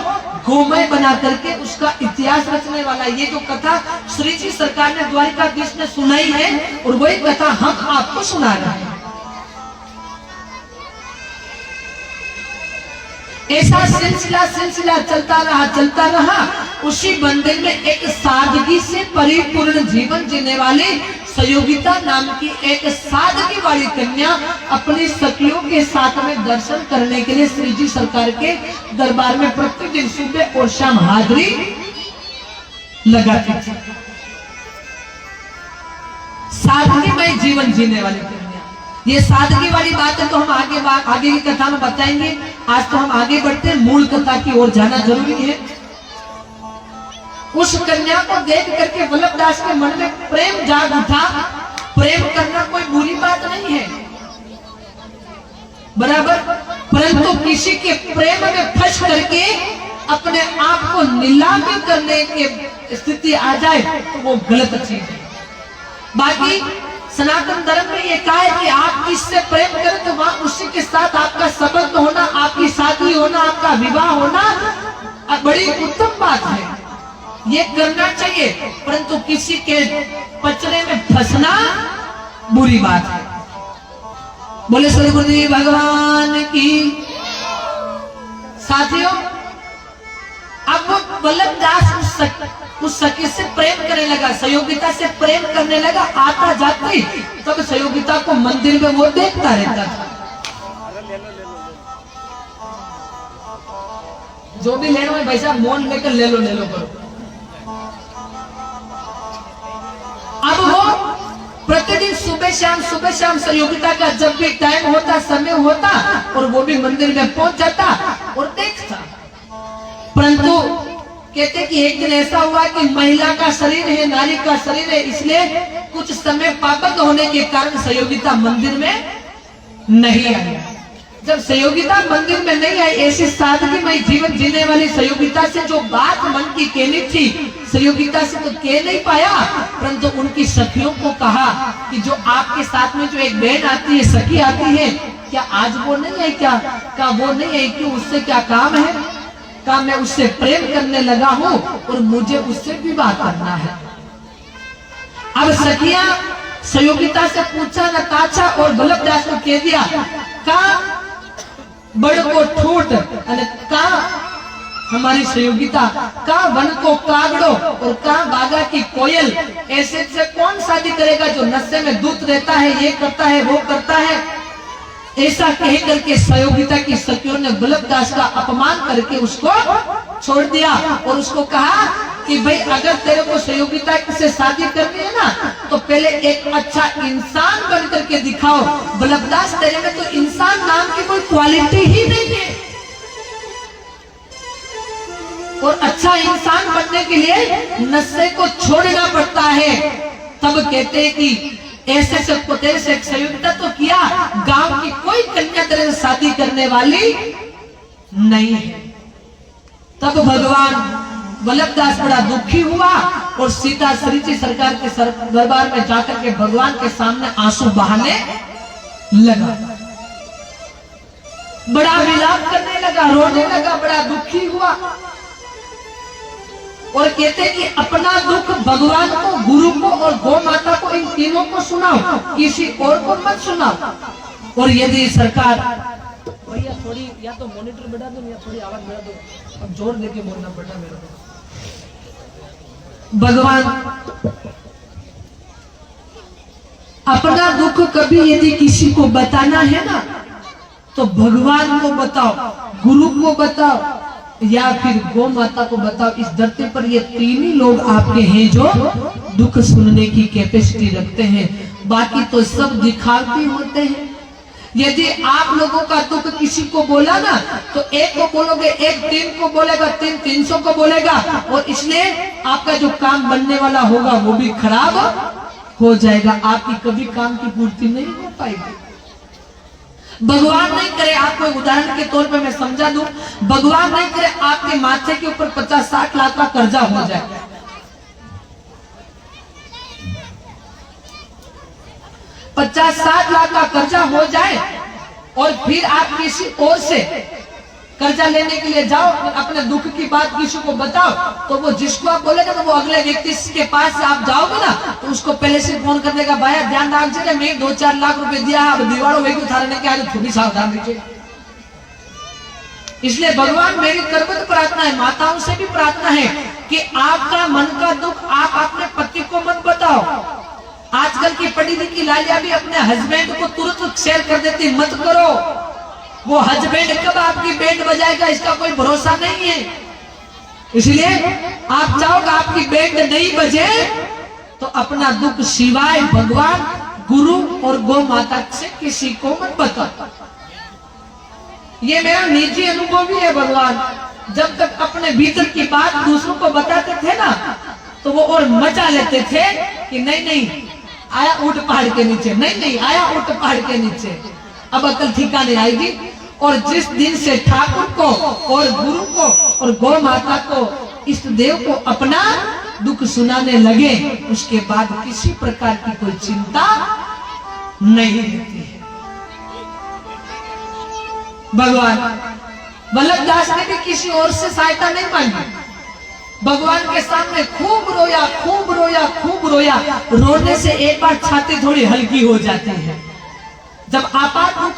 Speaker 2: गोमय बना करके उसका इतिहास रचने वाला। ये जो कथा श्री जी सरकार ने द्वारिकाधीश ने सुनाई है और वही कथा हम आपको सुना रहे हैं। ऐसा सिलसिला चलता रहा। उसी मंदिर में एक सादगी से परिपूर्ण जीवन जीने वाली सहयोगिता नाम की एक सादगी वाली कन्या अपनी सखियों के साथ में दर्शन करने के लिए श्री जी सरकार के दरबार में प्रतिदिन सुबह और शाम हाजिरी लगाती थी। सादगीमय जीवन जीने वाली कन्या। ये सादगी वाली बात है तो हम आगे की कथा में बताएंगे। आज तो हम आगे बढ़ते हैं, मूल कथा की ओर जाना जरूरी है। उस कन्या को देख करके वल्लभ दास के मन में प्रेम जाग उठा। प्रेम करना कोई बुरी बात नहीं है, बराबर, परंतु किसी के प्रेम में फंस करके अपने आप को नीलामी करने की स्थिति आ जाए तो वो गलत चीज है। बाकी सनातन धर्म में ये कहा है कि आप किससे प्रेम करें तो वहां उसी के साथ आपका संबंध होना, आपकी शादी होना, आपका विवाह होना बड़ी उत्तम बात है, ये करना चाहिए। परंतु किसी के पचड़े में फंसना बुरी बात है। बोले श्री गुरुदेव भगवान की। साथियों, अब वल्लभ दास उस सखी से प्रेम करने लगा, सहयोगिता से प्रेम करने लगा। आता जाती तब सहयोगिता को मंदिर में वो देखता रहता था। जो भी लेना है भाई साहब मौन लेकर ले लो करो। अब वो प्रतिदिन सुबह शाम सहयोगिता का जब भी टाइम होता, समय होता, और वो भी मंदिर में पहुंच जाता और देखता। परंतु कहते कि एक दिन ऐसा हुआ कि महिला का शरीर है, नारी का शरीर है, इसलिए कुछ समय पाबंद होने के कारण सहयोगिता मंदिर में नहीं आई। जब सहयोगिता मंदिर में नहीं आई, ऐसी सादगीमय जीवन जीने वाली सहयोगिता से जो बात मन की कहनी थी, सहयोगिता से तो कह नहीं पाया, परंतु उनकी सखियों को कहा कि जो आपके साथ में जो एक बहन आती है, सखी आती है, क्या आज वो नहीं है? क्या वो नहीं है? क्यों? उससे क्या काम है? का मैं उससे प्रेम करने लगा हूं और मुझे उससे विवाह करना है। अब सखियां सहयोगिता से पूछा न ताछा और वल्लभ दास को कह दिया का बड़ को ठूट अने का हमारी सहयोगिता, का वन को कागड़ो और का बागा की कोयल, ऐसे से कौन शादी करेगा जो नशे में दूत रहता है, ये करता है, वो करता है। ऐसा कह करके सहयोगिता की सखियों ने वल्लभ दास का अपमान करके उसको छोड़ दिया और उसको कहा कि भाई अगर तेरे को सहयोगिता से शादी करनी है ना तो पहले एक अच्छा इंसान बन करके दिखाओ। वल्लभ दास, तेरे में तो इंसान नाम की कोई क्वालिटी ही नहीं है, और अच्छा इंसान बनने के लिए नशे को छोड़ना पड़ता है। तब कहते हैं कि ऐसे से तेरे से सहयोगिता तो किया, गांव की कोई कन्या तेरे से शादी करने वाली नहीं है। तब भगवान वल्लभ दास बड़ा दुखी हुआ और सीता श्री जी सरकार के दरबार में जाकर के भगवान के सामने आंसू बहाने लगा, बड़ा विलाप करने लगा, रोने लगा, बड़ा दुखी हुआ और कहते कि अपना दुख भगवान को, गुरु को और गौ माता को, इन तीनों को सुनाओ, किसी और को मत सुनाओ। और यदि सरकार, भैया थोड़ी या तो मॉनिटर बढ़ा दो या थोड़ी आवाज बढ़ा दो, अब जोर देके बोलना पड़ता मेरे को। भगवान अपना दुख कभी यदि किसी को बताना है ना, तो भगवान को बताओ, गुरु को बताओ या फिर गौ माता को बताओ। इस धरती पर ये तीन ही लोग आपके हैं जो दुख सुनने की कैपेसिटी रखते हैं, बाकी तो सब दिखावटी होते हैं। यदि आप लोगों का दुख किसी को बोला ना, तो एक को बोलोगे, एक 3 को बोलेगा, 3 300 को बोलेगा, और इसलिए आपका जो काम बनने वाला होगा वो भी खराब हो जाएगा, आपकी कभी काम की पूर्ति नहीं हो पाएगी। भगवान नहीं करे, आपको उदाहरण के तौर पे मैं समझा दूं, भगवान नहीं करे आपके माथे के ऊपर 50-60 लाख का कर्जा हो जाए, 50-60 लाख का कर्जा हो जाए और फिर आप किसी और से कर्जा लेने के लिए जाओ और अपने दुख की बात किसी को बताओ, तो वो जिसको आप बोलेगा तो वो अगले व्यक्ति के पास से आप जाओगे ना, तो उसको पहले से फोन कर देगा, भाई ध्यान रखिए, मैं 2-4 लाख रुपए दिया, अब दीवारों वही उतारने के आज थोड़ी सावधान रखिए। इसलिए भगवान मेरी करबद्ध प्रार्थना है, माताओं से भी प्रार्थना है कि आपका मन का दुख आप अपने पति को मत बताओ। आजकल की पढ़ी लिखी लालिया भी अपने हस्बैंड को तुरंत शेयर कर देती, मत करो। वो हस्बैंड कब आपकी बैंड बजाएगा इसका कोई भरोसा नहीं है। इसलिए आप चाहोगे आपकी बैंड नहीं बजे तो अपना दुख सिवाय भगवान, गुरु और गौ माता से किसी को मत बताओ। ये मेरा निजी अनुभव भी है। भगवान जब तक अपने भीतर की बात दूसरों को बताते थे ना, तो वो और मचा लेते थे कि नहीं नहीं आया ऊंट पहाड़ के नीचे, नहीं नहीं आया ऊंट पहाड़ के नीचे, अब अकल ठिकाने आएगी। और जिस दिन से ठाकुर को और गुरु को और गौ माता को, इष्ट देव को अपना दुख सुनाने लगे, उसके बाद किसी प्रकार की कोई चिंता नहीं रहती है। भगवान वल्लभ दास ने भी किसी और से सहायता नहीं मांगी, भगवान के सामने खूब रोया, खूब रोया, खूब रोया। रोने से एक बार छाती थोड़ी हल्की हो जाती है, जब आपात दुख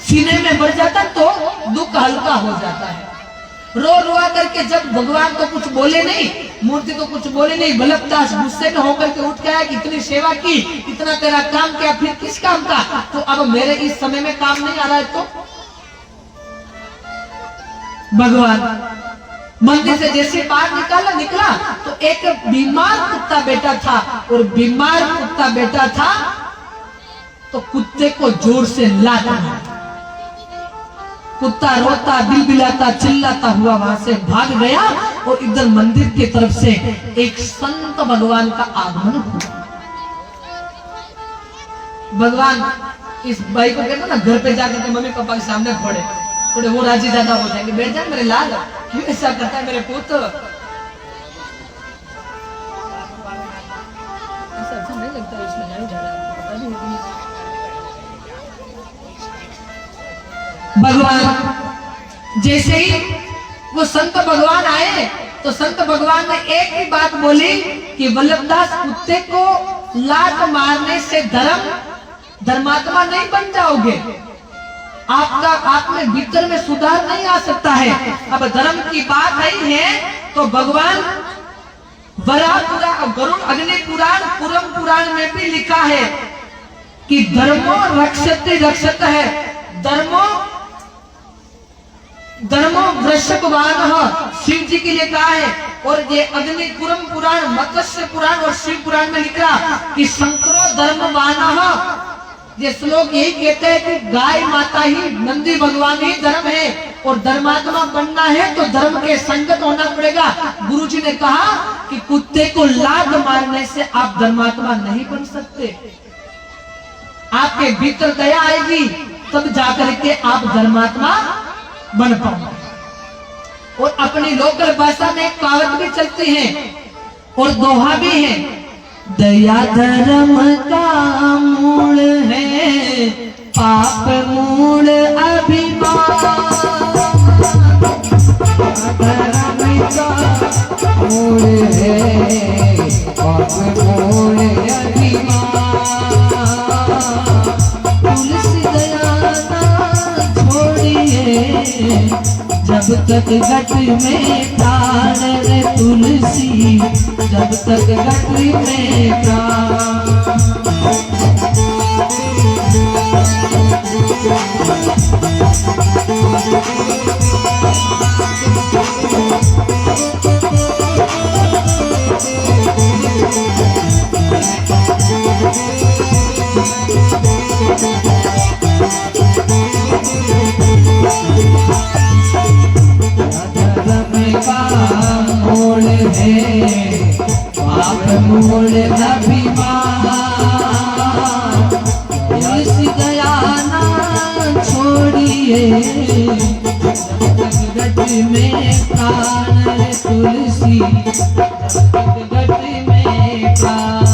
Speaker 2: सीने में बढ़ जाता तो दुख हल्का हो जाता है। रो रोआ करके जब भगवान तो कुछ बोले नहीं, मूर्ति तो कुछ बोले नहीं, वल्लभ दास गुस्से में होकर के उठ गया कि इतनी सेवा की, इतना तेरा काम किया, फिर किस काम का, तो अब मेरे इस समय में काम नहीं आ रहा है। तो भगवान मंदिर से जैसे बाहर निकला तो एक बीमार कुत्ता बैठा था, और बीमार कुत्ता बैठा था तो कुत्ते को जोर से लात मारा। कुत्ता रोता, बिलबिलाता, चिल्लाता हुआ वहां से भाग गया, और इधर मंदिर की तरफ से एक संत भगवान का आगमन हुआ। भगवान इस भाई को कहते ना, घर पे जाकर के मम्मी पापा के सामने पड़े, थोड़े वो राजी ज्यादा हो जाएंगे, बैठ जाए मेरे लाल, क्यों ऐसा करता है मेरे पुत्र, ऐसा अच्छा नहीं लगता, इसमें नहीं जा रहा है, पता नहीं। भगवान जैसे ही वो संत भगवान आए तो संत भगवान ने एक ही बात बोली कि वल्लभदास कुत्ते को लात मारने से धर्मात्मा नहीं बन जाओगे, आपका आप में भीतर में सुधार नहीं आ सकता है। अब धर्म की बात आई है तो भगवान वराह गरुड़ अग्नि पुराण पुरम पुराण में भी लिखा है कि धर्मो रक्षते रक्षत है, धर्मो वृषभवान शिव जी के लिए कहा है। और ये अग्नि पुरम पुराण, मत्स्य पुराण और शिव पुराण में लिखा कि शंकरो धर्मवान, ये श्लोक यही कहते हैं कि गाय माता ही, नंदी भगवान ही धर्म है, और धर्मात्मा बनना है तो धर्म के संगत होना पड़ेगा। गुरुजी ने कहा कि कुत्ते को लात मारने से आप धर्मात्मा नहीं बन सकते, आपके भीतर दया आएगी तब जाकर के आप धर्मात्मा बन पाओगे। और अपनी लोकल भाषा में कहावत भी चलती है और दोहा भी है, दया धर्म का मूल है, पाप मूल अभिमान। धर्म का मूल है, पाप मूल अभिमान। तुलसी दया ना छोड़िए, जब तक गट में प्राण रे तुलसी, जब तक गट में प्राण। पाप मूल अभिमान। तुलसी दया ना छोड़िए, जब तक गट में प्राण रे तुलसी, जब तक गट में प्राण।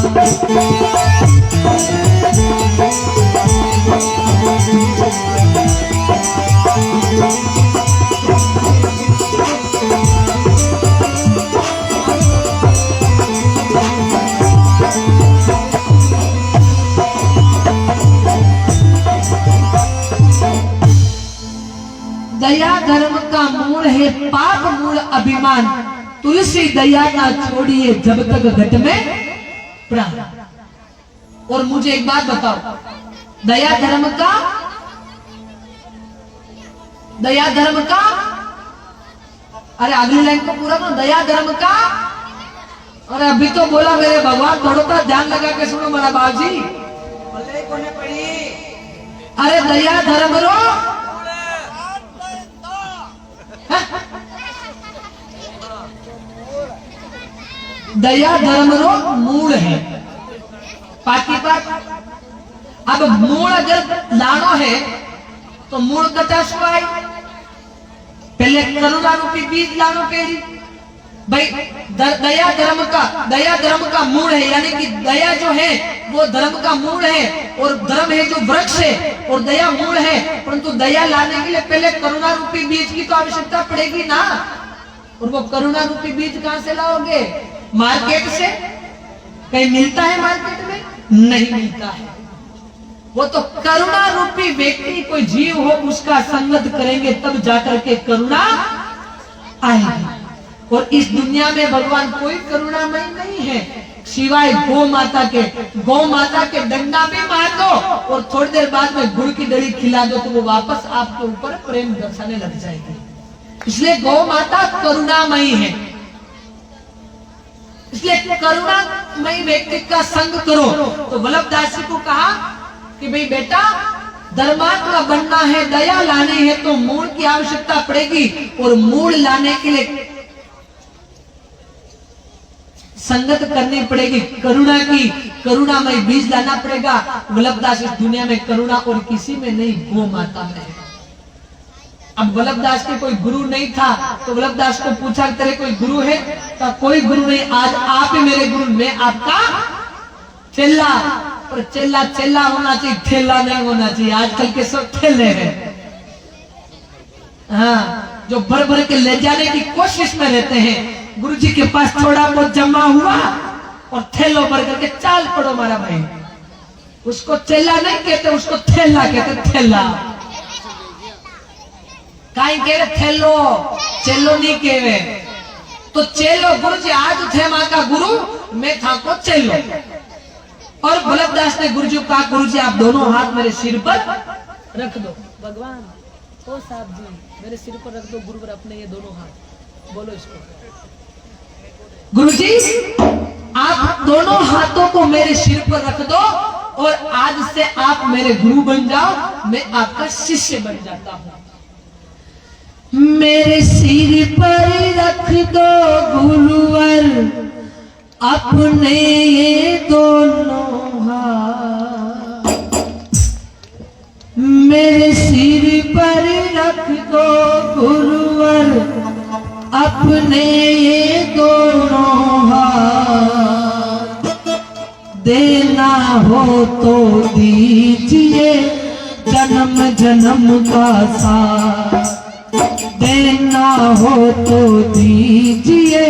Speaker 2: दया धर्म का मूल है, पाप मूल अभिमान। तुलसी दया ना छोड़िए, जब तक घट में प्राण। और मुझे एक बात बताओ, दया धर्म का, दया धर्म का, अरे अगली लाइन को पूरा करो, दया धर्म का। अरे अभी तो बोला मेरे भगवान, थोड़ा सा ध्यान लगा के सुनो मेरा बाबूजी। अरे दया धर्म रो, दया धर्म रो मूल है। पाकी बात, अब मूल अगर लानो है तो मूल कटा सुवाई, पहले करुणा रूपी बीज लानो पेरी भाई। दया धर्म का मूल है, यानी कि दया जो है वो धर्म का मूल है, और धर्म है जो वृक्ष है, और दया मूल है। परंतु दया लाने के लिए पहले करुणा रूपी बीज की तो आवश्यकता पड़ेगी ना। और वो करुणा रूपी बीज कहां से लाओगे? मार्केट से? कहीं मिलता है मार्केट में? नहीं मिलता है। वो तो करुणा रूपी व्यक्ति, कोई जीव हो, उसका संगत करेंगे तब जाकर के करुणा आएगी। और इस दुनिया में भगवान कोई करुणामय नहीं है सिवाय गौ माता के। गौ माता के डंडा भी मार दो और थोड़ी देर बाद में गुड़ की डली खिला दो तो वो वापस आपके ऊपर प्रेम दर्शाने लग जाएगी। इसलिए गौ माता करुणामयी है। इसलिए करुणामयी व्यक्ति का संग करो। तो वल्लभ दास जी को कहा कि भाई बेटा, धर्मात्मा बनना है, दया लानी है तो मूल की आवश्यकता पड़ेगी, और मूल लाने के लिए संगत करनी पड़ेगी करुणा की। करुणामय बीज लाना पड़ेगा। वल्लभ दास इस दुनिया में करुणा और किसी में नहीं, गौ माता में है। अब वल्लभ दास के कोई गुरु नहीं था तो वल्लभ दास को पूछा तेरे कोई गुरु है? तो कोई गुरु नहीं, आज आप ही मेरे गुरु, मैं आपका चेला। पर चेला चेला होना चाहिए, ठेला नहीं होना चाहिए। आजकल के सब ठेले हैं, हाँ, जो भर भर के ले जाने की कोशिश में रहते हैं। गुरु जी के पास थोड़ा बहुत जमा हुआ और थैलो भर करके चाल पड़ो मारा भाई। उसको चेला नहीं कहते, उसको थैला कहते। थैला काई कहे थैलो, चेलो नहीं कहे। तो चेलो गुरु जी आज थे मां का गुरु, मैं था को चेलो। और वल्लभ दास ने गुरु जी को कहा, गुरु जी आप दोनों हाथ मेरे सिर पर रख दो। भगवान ओ साहब जी मेरे सिर पर रख दो गुरु पर अपने ये दोनों हाथ। बोलो इसको, गुरु जी आप दोनों हाथों को मेरे सिर पर रख दो और आज से आप मेरे गुरु बन जाओ, मैं आपका शिष्य बन जाता हूं। मेरे सिर पर रख दो गुरुवर अपने ये दोनों हाथ। मेरे सिर पर रख दो गुरुवर अपने ये दोनों हाथ।
Speaker 1: तो दीजिए जन्म जन्म का साथ, देना हो तो दीजिए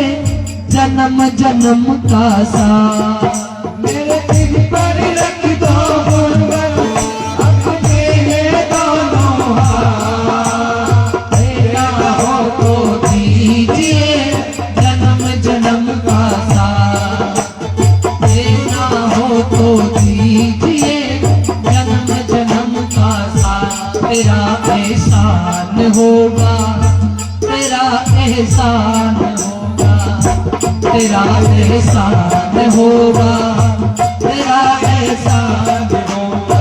Speaker 1: जन्म जन्म का साथ। मेरे दिल पर रख दो गुरुवर अपने ये दोनों हाथ, देना हो तो दीजिए जन्म जन्म का साथ, देना हो तो दीजिए जन्म जन्म का साथ। तेरा एहसान होगा, तेरा एहसान होगा, तेरा एहसान होगा, तेरा एहसान होगा।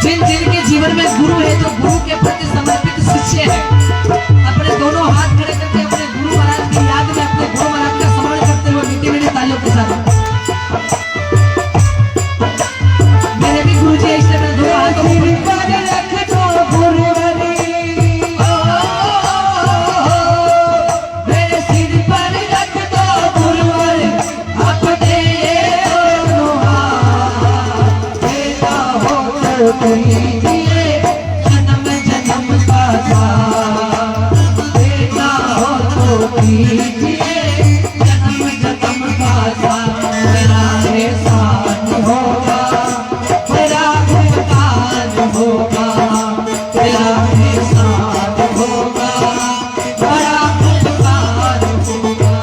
Speaker 1: जिन जिन के जीवन में गुरु है, जो गुरु के प्रति समर्पित शिष्य है, अपने दोनों हाथ खड़े करके अपने गुरु महाराज की याद में अपने गुरु महाराज का स्मरण करते हुए मीठी मीठी तालियों के साथ। मेरे भी गुरु जी ऐसे में दोनों हाथों को दीजिए जन्म जन्म का साथ, देना हो तो दीजिए जन्म जन्म का साथ। तेरा एहसान होगा, तेरा एहसान होगा, तेरा एहसान होगा, बड़ा एहसान होगा।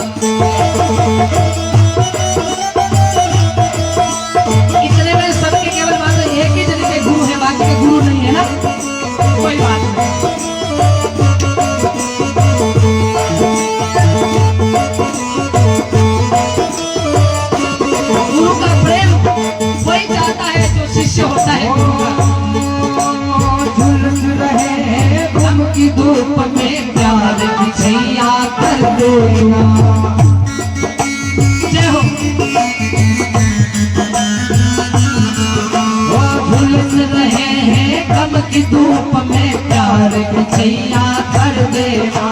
Speaker 1: इतने में सबके केवल मात्र एक ही जन के गुरु है, बाकी के गुरु नहीं है ना, कोई बात नहीं। गुरु का प्रेम वही चाहता है जो शिष्य होता है गुरु का। झुलस रहे गम की धूप में प्यार की छैया कर दो, जय हो। झुलस रहे हैं गम की धूप में प्यार की छैया कर देना।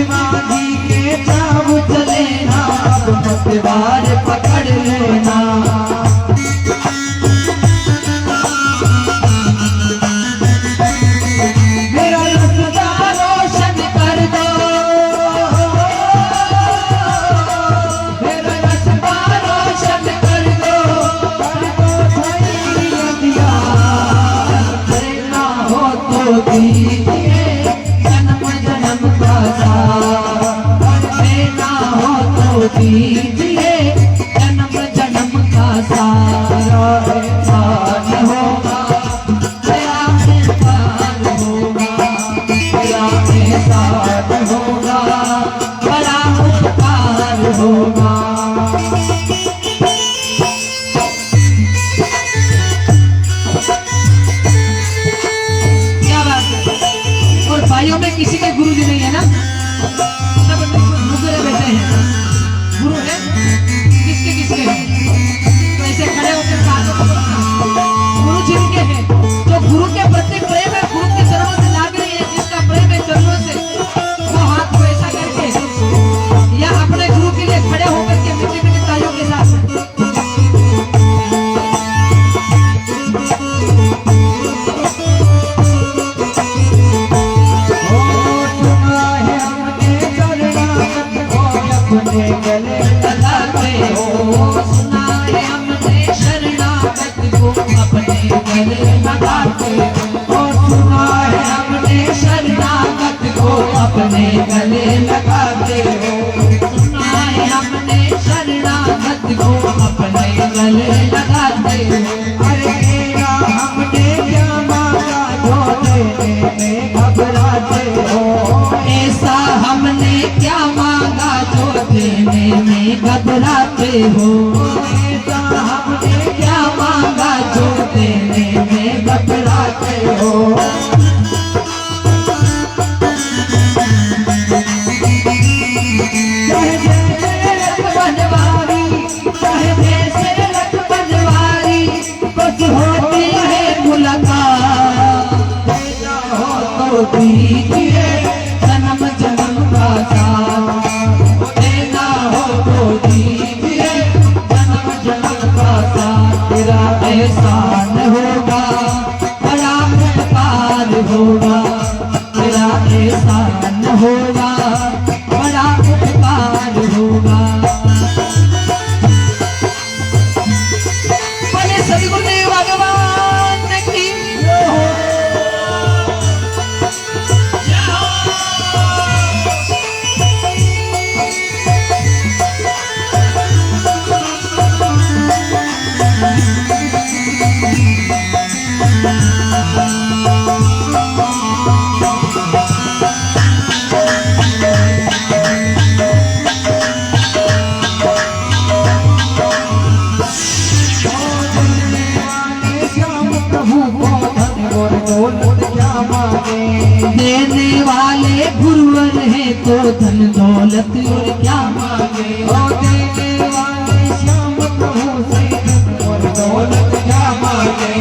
Speaker 1: माझी के चाव चले ना, अब मतवार पकड़ लेना। मेरा रास्ता रोशन कर दो, मेरा रास्ता रोशन कर दो, दिया देना हो तो दीजिए जन्म जन्म का साथ, देना हो तो दीजिए जन्म जन्म का साथ। एहसान होगा, तेरा एहसान होगा, तेरा एहसान होगा, बड़ा उपकार होगा। क्या बात है। और भाइयों में किसी के गुरु जी नहीं है ना, सब मुकरे बैठे हैं। गुरु है किसके किसके हैं, तो ऐसे खड़े होकर साथ गुरु जिनके हैं, जो गुरु के प्रति प्रेम है, गुरु के चरणों से लाग रही है, जिसका प्रेम है चरणों से, वो हाथ को ऐसा करके या अपने गुरु के लिए खड़े होकर के मीठी मीठी तालियों के साथ अपने गले लगाते हो। सुना है हमने शरणागत को अपने गले लगाते हो। सुना है हमने शरणागत को अपने गले लगाते हो। सुना है हमने शरणागत को अपने गले लगाते हो। अरे तेरा हमने क्या मांगा जो देने में घबराते हो। ऐसा हमने क्या मांगा जो देने में घबराते हो। ऐसा हमने क्या मांगा जो देने में घबराते हो। चाहे जैसे रख बनवारी, बस होती है मुलाकात।
Speaker 2: एहसान होगा, बड़ा उपकार होगा, तेरा एहसान होगा, बड़ा उपकार होगा। बोले सद्गुरुदेव भगवान की देने वाले गुरुवर है तो धन दौलत और क्या मांगे। ओ देने वाले श्याम प्रभु से धन और दौलत क्या मांगे।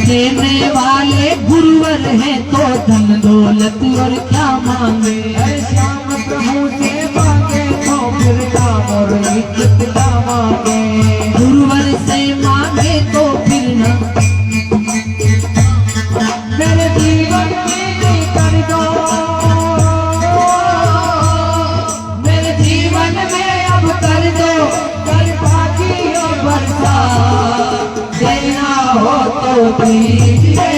Speaker 2: देने वाले गुरुवर है तो धन दौलत और क्या मांगे। श्याम प्रभु से मांगे तो फिर काम और इज्जत क्या मांगे। गुरुवर से मांगे तो फिर न मेरे जीवन में कर दो, मेरे जीवन में अब कर दो, कर बाकी बरसा। देना हो तो दीजिए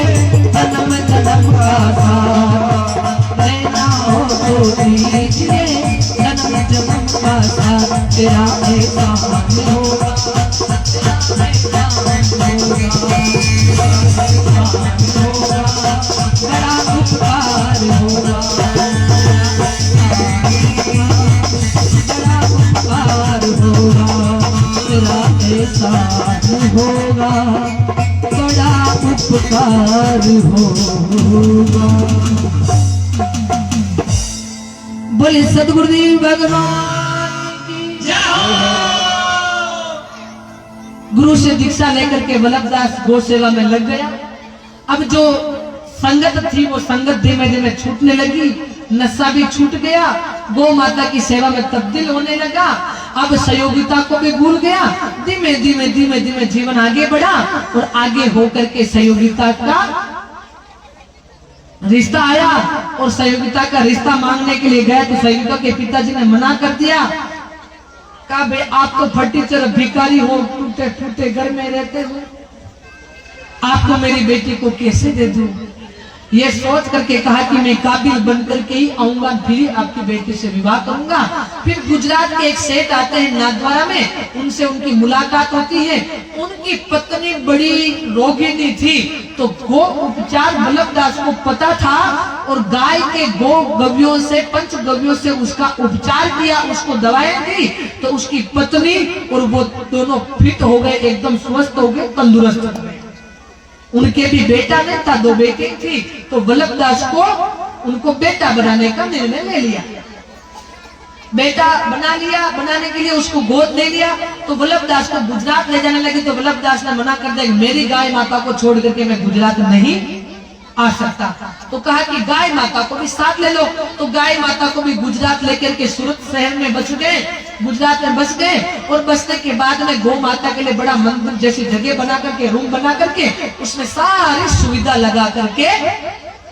Speaker 2: जन्म जन्म का साथ, देना हो तो दीजिए जन्म जन्म का साथ। तेरा एहसान होगा, तेरा एहसान होगा, बड़ा उपकार होगा, बड़ा उपकार होगा, तेरा एहसान होगा, बड़ा उपकार होगा। बोले सद्गुरुदेव भगवान की जय। गुरु से दीक्षा लेकर के वल्लभदास गौ सेवा में लग गया। अब जो संगत थी वो संगत धीमे धीमे छूटने लगी, नशा भी छूट गया, गौ माता की सेवा में तब्दील होने लगा। अब सहयोगिता को भी भूल गया। धीमे धीमे धीमे धीमे जीवन आगे बढ़ा और आगे होकर के सहयोगिता का रिश्ता आया और सहयोगिता का रिश्ता मांगने के लिए गया तो सहयोगिता के पिताजी ने मना कर दिया। कहा भाई आप तो फटीचर भिखारी हो, टूटे फूटे घर में रहते हो, आपको मेरी बेटी को कैसे दे दूं। ये सोच करके कहा कि मैं काबिल बनकर के ही आऊंगा, फिर आपकी बेटी से विवाह करूंगा। फिर गुजरात के एक सेठ आते हैं नाथद्वारा में, उनसे उनकी मुलाकात होती है। उनकी पत्नी बड़ी रोगिणी थी तो गो उपचार वल्लभदास को पता था और गाय के गो गव्यों से पंच गव्यों से उसका उपचार किया, उसको दवाएं दी तो उसकी पत्नी और वो दोनों फिट हो गए, एकदम स्वस्थ हो गए, तंदुरुस्त हो गए। उनके भी बेटा नहीं था, 2 बेटी थी तो वल्लभदास को उनको बेटा बनाने का निर्णय ले लिया। बेटा बना लिया, बनाने के लिए उसको गोद ले लिया तो वल्लभदास को गुजरात ले जाने लगे तो वल्लभदास ने मना कर दिया, मेरी गाय माता को छोड़ करके मैं गुजरात नहीं आ सकता। तो कहा कि गाय माता को भी साथ ले लो। तो गाय माता को भी गुजरात लेकर के सूरत शहर में बस गए, गुजरात में बस गए और बसने के बाद में गौ माता के लिए बड़ा मंदिर जैसी जगह बना करके, रूम बना करके उसमें सारी सुविधा लगा करके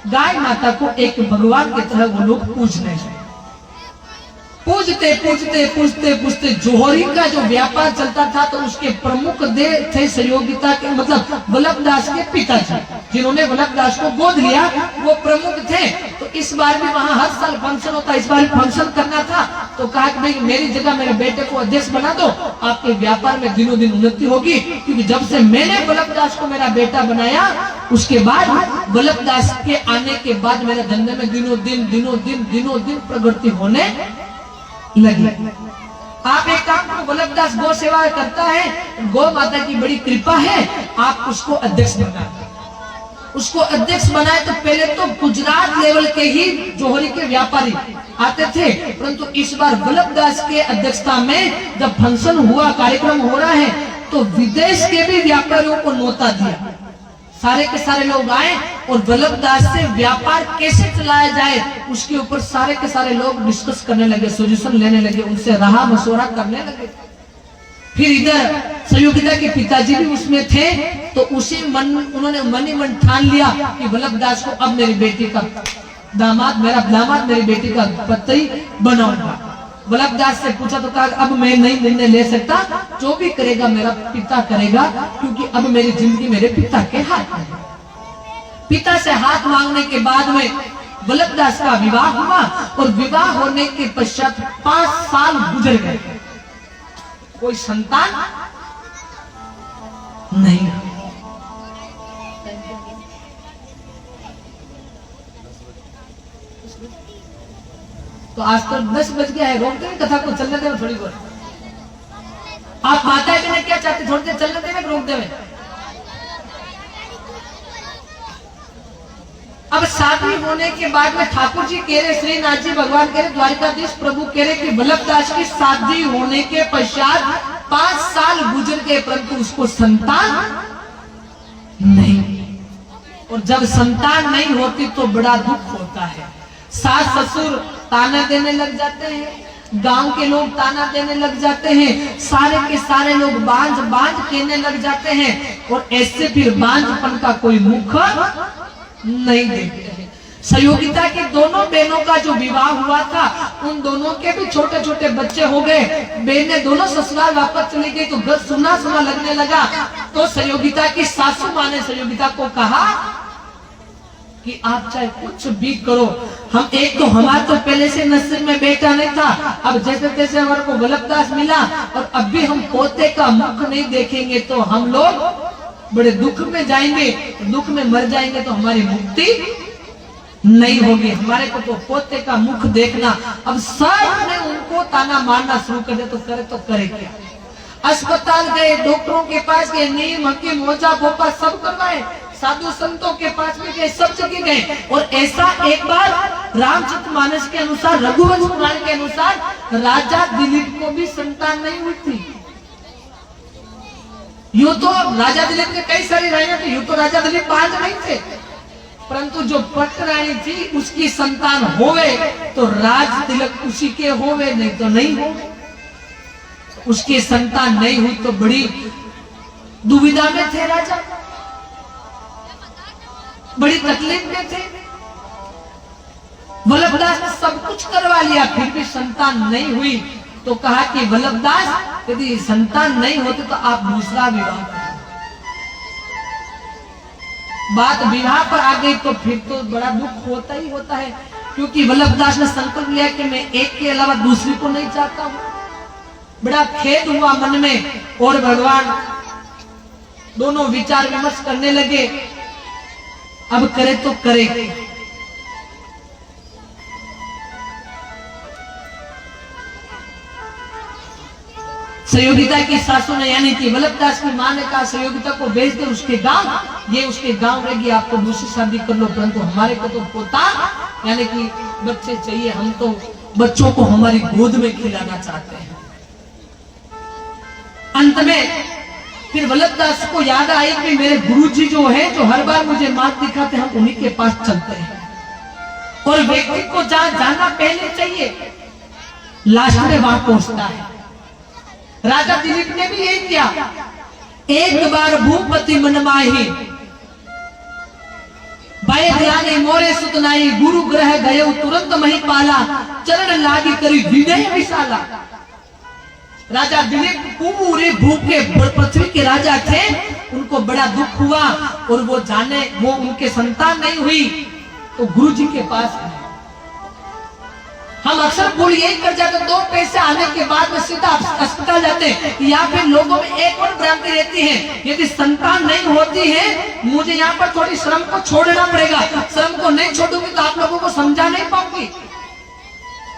Speaker 2: गाय माता को एक भगवान की तरह वो लोग पूजने लगे। पूजते पूजते पूजते पूजते जोहरी का जो व्यापार चलता था तो उसके प्रमुख थे सहयोगिता के, मतलब वल्लभदास के पिताजी जिन्होंने वल्लभदास को गोद लिया, वो प्रमुख थे। तो इस बार भी वहाँ हर साल फंक्शन होता, इस बार फंक्शन करना था तो कहा कि भाई मेरी जगह मेरे बेटे को अध्यक्ष बना दो, आपके व्यापार में दिनों दिन उन्नति होगी। क्योंकि जब से मैंने वल्लभदास को मेरा बेटा बनाया उसके बाद वल्लभदास के आने के बाद मेरे धंधे में दिनों दिन प्रगति होने लगी। आप एक काम करो, वल्लभदास गौ सेवा करता है, गौ माता की बड़ी कृपा है, आप उसको अध्यक्ष बनाए। उसको अध्यक्ष बनाए तो पहले तो गुजरात लेवल के ही जोहरी के व्यापारी आते थे, परंतु इस बार वल्लभदास के अध्यक्षता में जब फंक्शन हुआ, कार्यक्रम हो रहा है तो विदेश के भी व्यापारियों को न्योता दिया। सारे के सारे लोग आए और वल्लभदास से व्यापार कैसे चलाया जाए उसके ऊपर सारे के सारे लोग डिस्कस करने लगे, सजेशन लेने लगे, उनसे राह मशवरा करने लगे। फिर इधर सहयोगिता के पिताजी भी उसमें थे, तो उसी मन उन्होंने मन ही मन ठान लिया कि वल्लभदास को अब मेरी बेटी का दामाद, मेरा दामाद मेरी बेटी का पति बनाऊंगा। वल्लभदास से पूछा तो कहा अब मैं नहीं निर्णय ले सकता, जो भी करेगा मेरा पिता करेगा, क्योंकि अब मेरी जिंदगी मेरे पिता के हाथ में है। पिता से हाथ मांगने के बाद में वल्लभदास का विवाह हुआ और विवाह होने के पश्चात 5 साल गुजर गए, कोई संतान नहीं। तो आज तो 10 बज गया है, रोकते हैं कथा को, चलने देवे थोड़ी बहुत। आप माता जी ने क्या चाहते, थोड़ी देर चलने देवे, रोक देवे? अब शादी होने के बाद में ठाकुर जी कह रहे, श्रीनाथ जी भगवान कह रहे, द्वारिकाधीश प्रभु कह रहे कि वल्लभदास की शादी होने के पश्चात 5 साल गुजर गए, परंतु उसको संतान नहीं। और जब संतान नहीं होती तो बड़ा दुख होता है। सास ससुर ताना देने लग जाते हैं, गांव के लोग ताना देने लग जाते हैं, सारे के सारे लोग बांझ बांझ कहने लग जाते हैं, और ऐसे फिर बांझपन का कोई मुख नहीं देखते हैं। सहयोगिता की दोनों बहनों का जो विवाह हुआ था, उन दोनों के भी छोटे छोटे बच्चे हो गए। बहनें दोनों ससुराल वापस चली गई, तो घर सुना सुना लगने लगा। तो सहयोगिता की सासू माँ ने सहयोगिता को कहा कि आप चाहे कुछ भी करो, हम एक तो हमारा तो पहले से नसीब में बेटा नहीं था, अब जैसे तैसे हमारे को वल्लभदास मिला, और अब भी हम पोते का मुख नहीं देखेंगे तो हम लोग बड़े दुख में जाएंगे, दुख में मर जाएंगे, तो हमारी मुक्ति नहीं होगी। हमारे को तो पोते का मुख देखना। अब सब ने उनको ताना मारना शुरू कर दिया, तो करे क्या? अस्पताल गए, डॉक्टरों के पास गए, नीम हकीम मोजा बोपा सब करवाए, साधु संतों के पास भी गए, सब जगह गए। और ऐसा एक बार रामचरितमानस के अनुसार, रघुवंश पुराण के अनुसार, राजा दिलीप को भी संतान नहीं हुई थी। यूं तो राजा दिलीप के कई सारी रानियां थी, यूं तो राजा दिलीप 5 नहीं थे, परंतु जो पट रानी थी उसकी संतान होवे तो राज तिलक उसी के होवे, नहीं तो नहीं होवे। उसकी संतान नहीं हुई तो बड़ी दुविधा में थे राजा, बड़ी तकलीफ में थे। वल्लभदास ने सब कुछ करवा लिया, फिर भी संतान नहीं हुई, तो कहा कि वल्लभदास यदि संतान नहीं होते तो आप दूसरा विवाह करें। बात विवाह पर आ गई तो फिर तो बड़ा दुख होता ही होता है, क्योंकि वल्लभदास ने संकल्प लिया कि मैं एक के अलावा दूसरी को नहीं चाहता हूं। बड़ा खेद हुआ मन में, और भगवान दोनों विचार विमर्श करने लगे, अब करे तो करे। सहयोगिता की सासू ने, यानी कि वल्लभदास की मां ने कहा सहयोगिता को भेज दे उसके गांव, ये उसके गांव रहेगी, आपको दूसरी शादी कर लो, परंतु हमारे को तो पोता यानी कि बच्चे चाहिए, हम तो बच्चों को हमारी गोद में खिलाना चाहते हैं। अंत में फिर वल्लभदास को याद आई कि मेरे गुरुजी जो है, जो हर बार मुझे मार्ग दिखाते, हम उन्हीं के पास चलते हैं, और व्यक्ति को जहां जाना पहले चाहिए, लास्ट में वहां पहुंचता है। राजा दिलीप ने भी यही किया। एक बार भूपति मन माही, भय ध्यानी मोरे सुतनाई, गुरु ग्रह गयो तुरंत मही पाला, चरण लागी करी विनय विशाला। राजा दिलीप पूरे भूखे पृथ्वी के राजा थे, उनको बड़ा दुख हुआ, और वो जाने वो उनके संतान नहीं हुई, तो गुरु जी के पास गए। हम अक्सर भूल यही कर जाते, 2 पैसे आने के बाद में सीधा अस्पताल जाते हैं। या फिर लोगों में एक और भ्रांति रहती है, यदि संतान नहीं होती है, मुझे यहाँ पर थोड़ी श्रम को छोड़ना पड़ेगा, श्रम को नहीं छोड़ूंगी तो आप लोगों को समझा नहीं पाऊंगी।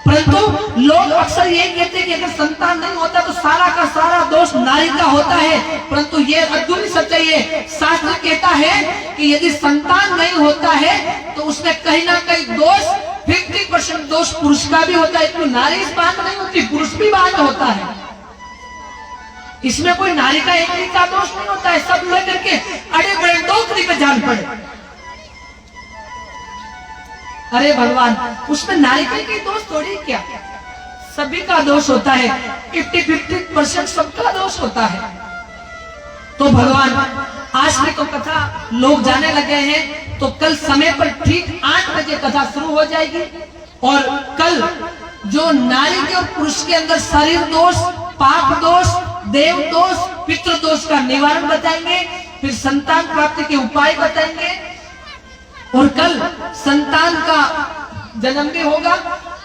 Speaker 2: परंतु लोग अक्सर यही कहते हैं कि अगर संतान नहीं होता तो सारा का सारा दोष नारी का होता है, परंतु ये अधूरी सच्चाई है। शास्त्र कहता है कि यदि संतान नहीं होता है तो उसमें कहीं ना कहीं दोष 50% दोष पुरुष का भी होता है। क्यों? नारी इस बात नहीं होती, पुरुष भी बात होता है। इसमें कोई नारी का एक का दोष नहीं होता है। सब लोग करके अड़े बड़े नौकरी पे जान पड़े, अरे भगवान, उसमें नारी का दोष थोड़ी क्या, सभी का दोष होता है। 50-50
Speaker 1: 95% सबका दोष होता है। तो भगवान आज की तो कथा लोग जाने लगे हैं, तो कल समय पर ठीक 8 बजे कथा शुरू हो जाएगी। और कल जो नारी के और पुरुष के अंदर शरीर दोष, पाप दोष, देव दोष, पितृ दोष का निवारण बताएंगे, फिर संतान प्राप्ति के उपाय बताएंगे। और कल संतान का जन्म भी होगा।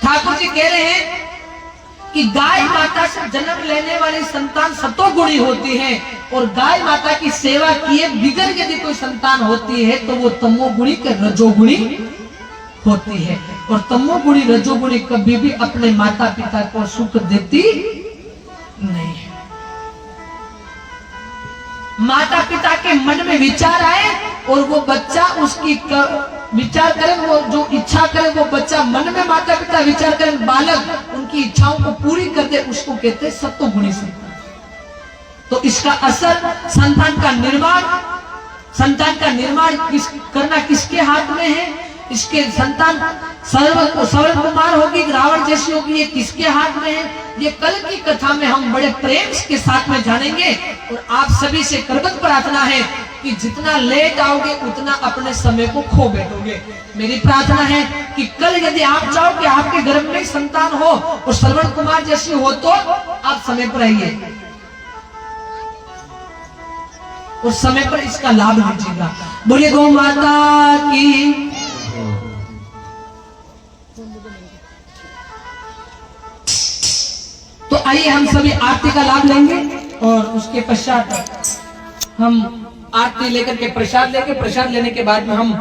Speaker 1: ठाकुर जी कह रहे हैं कि गाय माता से जन्म लेने वाली संतान सतोगुणी होती है, और गाय माता की सेवा किए बिगड़ यदि कोई संतान होती है तो वो तमोगुणी के रजोगुणी होती है। और तमोगुणी रजोगुणी कभी भी अपने माता पिता को सुख देती नहीं है। माता पिता के मन में विचार आए और वो बच्चा उसकी विचार करे, वो जो इच्छा करे वो बच्चा मन में माता पिता विचार करें, बालक उनकी इच्छाओं को पूरी कर दे, उसको कहते हैं सत्वगुणी संतान। तो इसका असर संतान का निर्माण करना किसके हाथ में है? इसके संतान सरल कुमार होगी, रावण जैसी होगी, ये किसके हाथ में है? ये कल की कथा में हम बड़े प्रेम के साथ में जानेंगे। और आप सभी से करबद्ध प्रार्थना है कि जितना लेट आओगे उतना अपने समय को खो बैठोगे। मेरी प्रार्थना है कि कल यदि आप चाहो कि आपके गर्भ में संतान हो और श्रवण कुमार जैसी हो तो आप समय पर आइए और समय पर इसका लाभ लीजिएगा। बोलिए गौ माता की। तो आइए हम सभी आरती का लाभ लेंगे और उसके पश्चात हम आरती लेकर के प्रसाद लेके, प्रसाद लेने के बाद में हम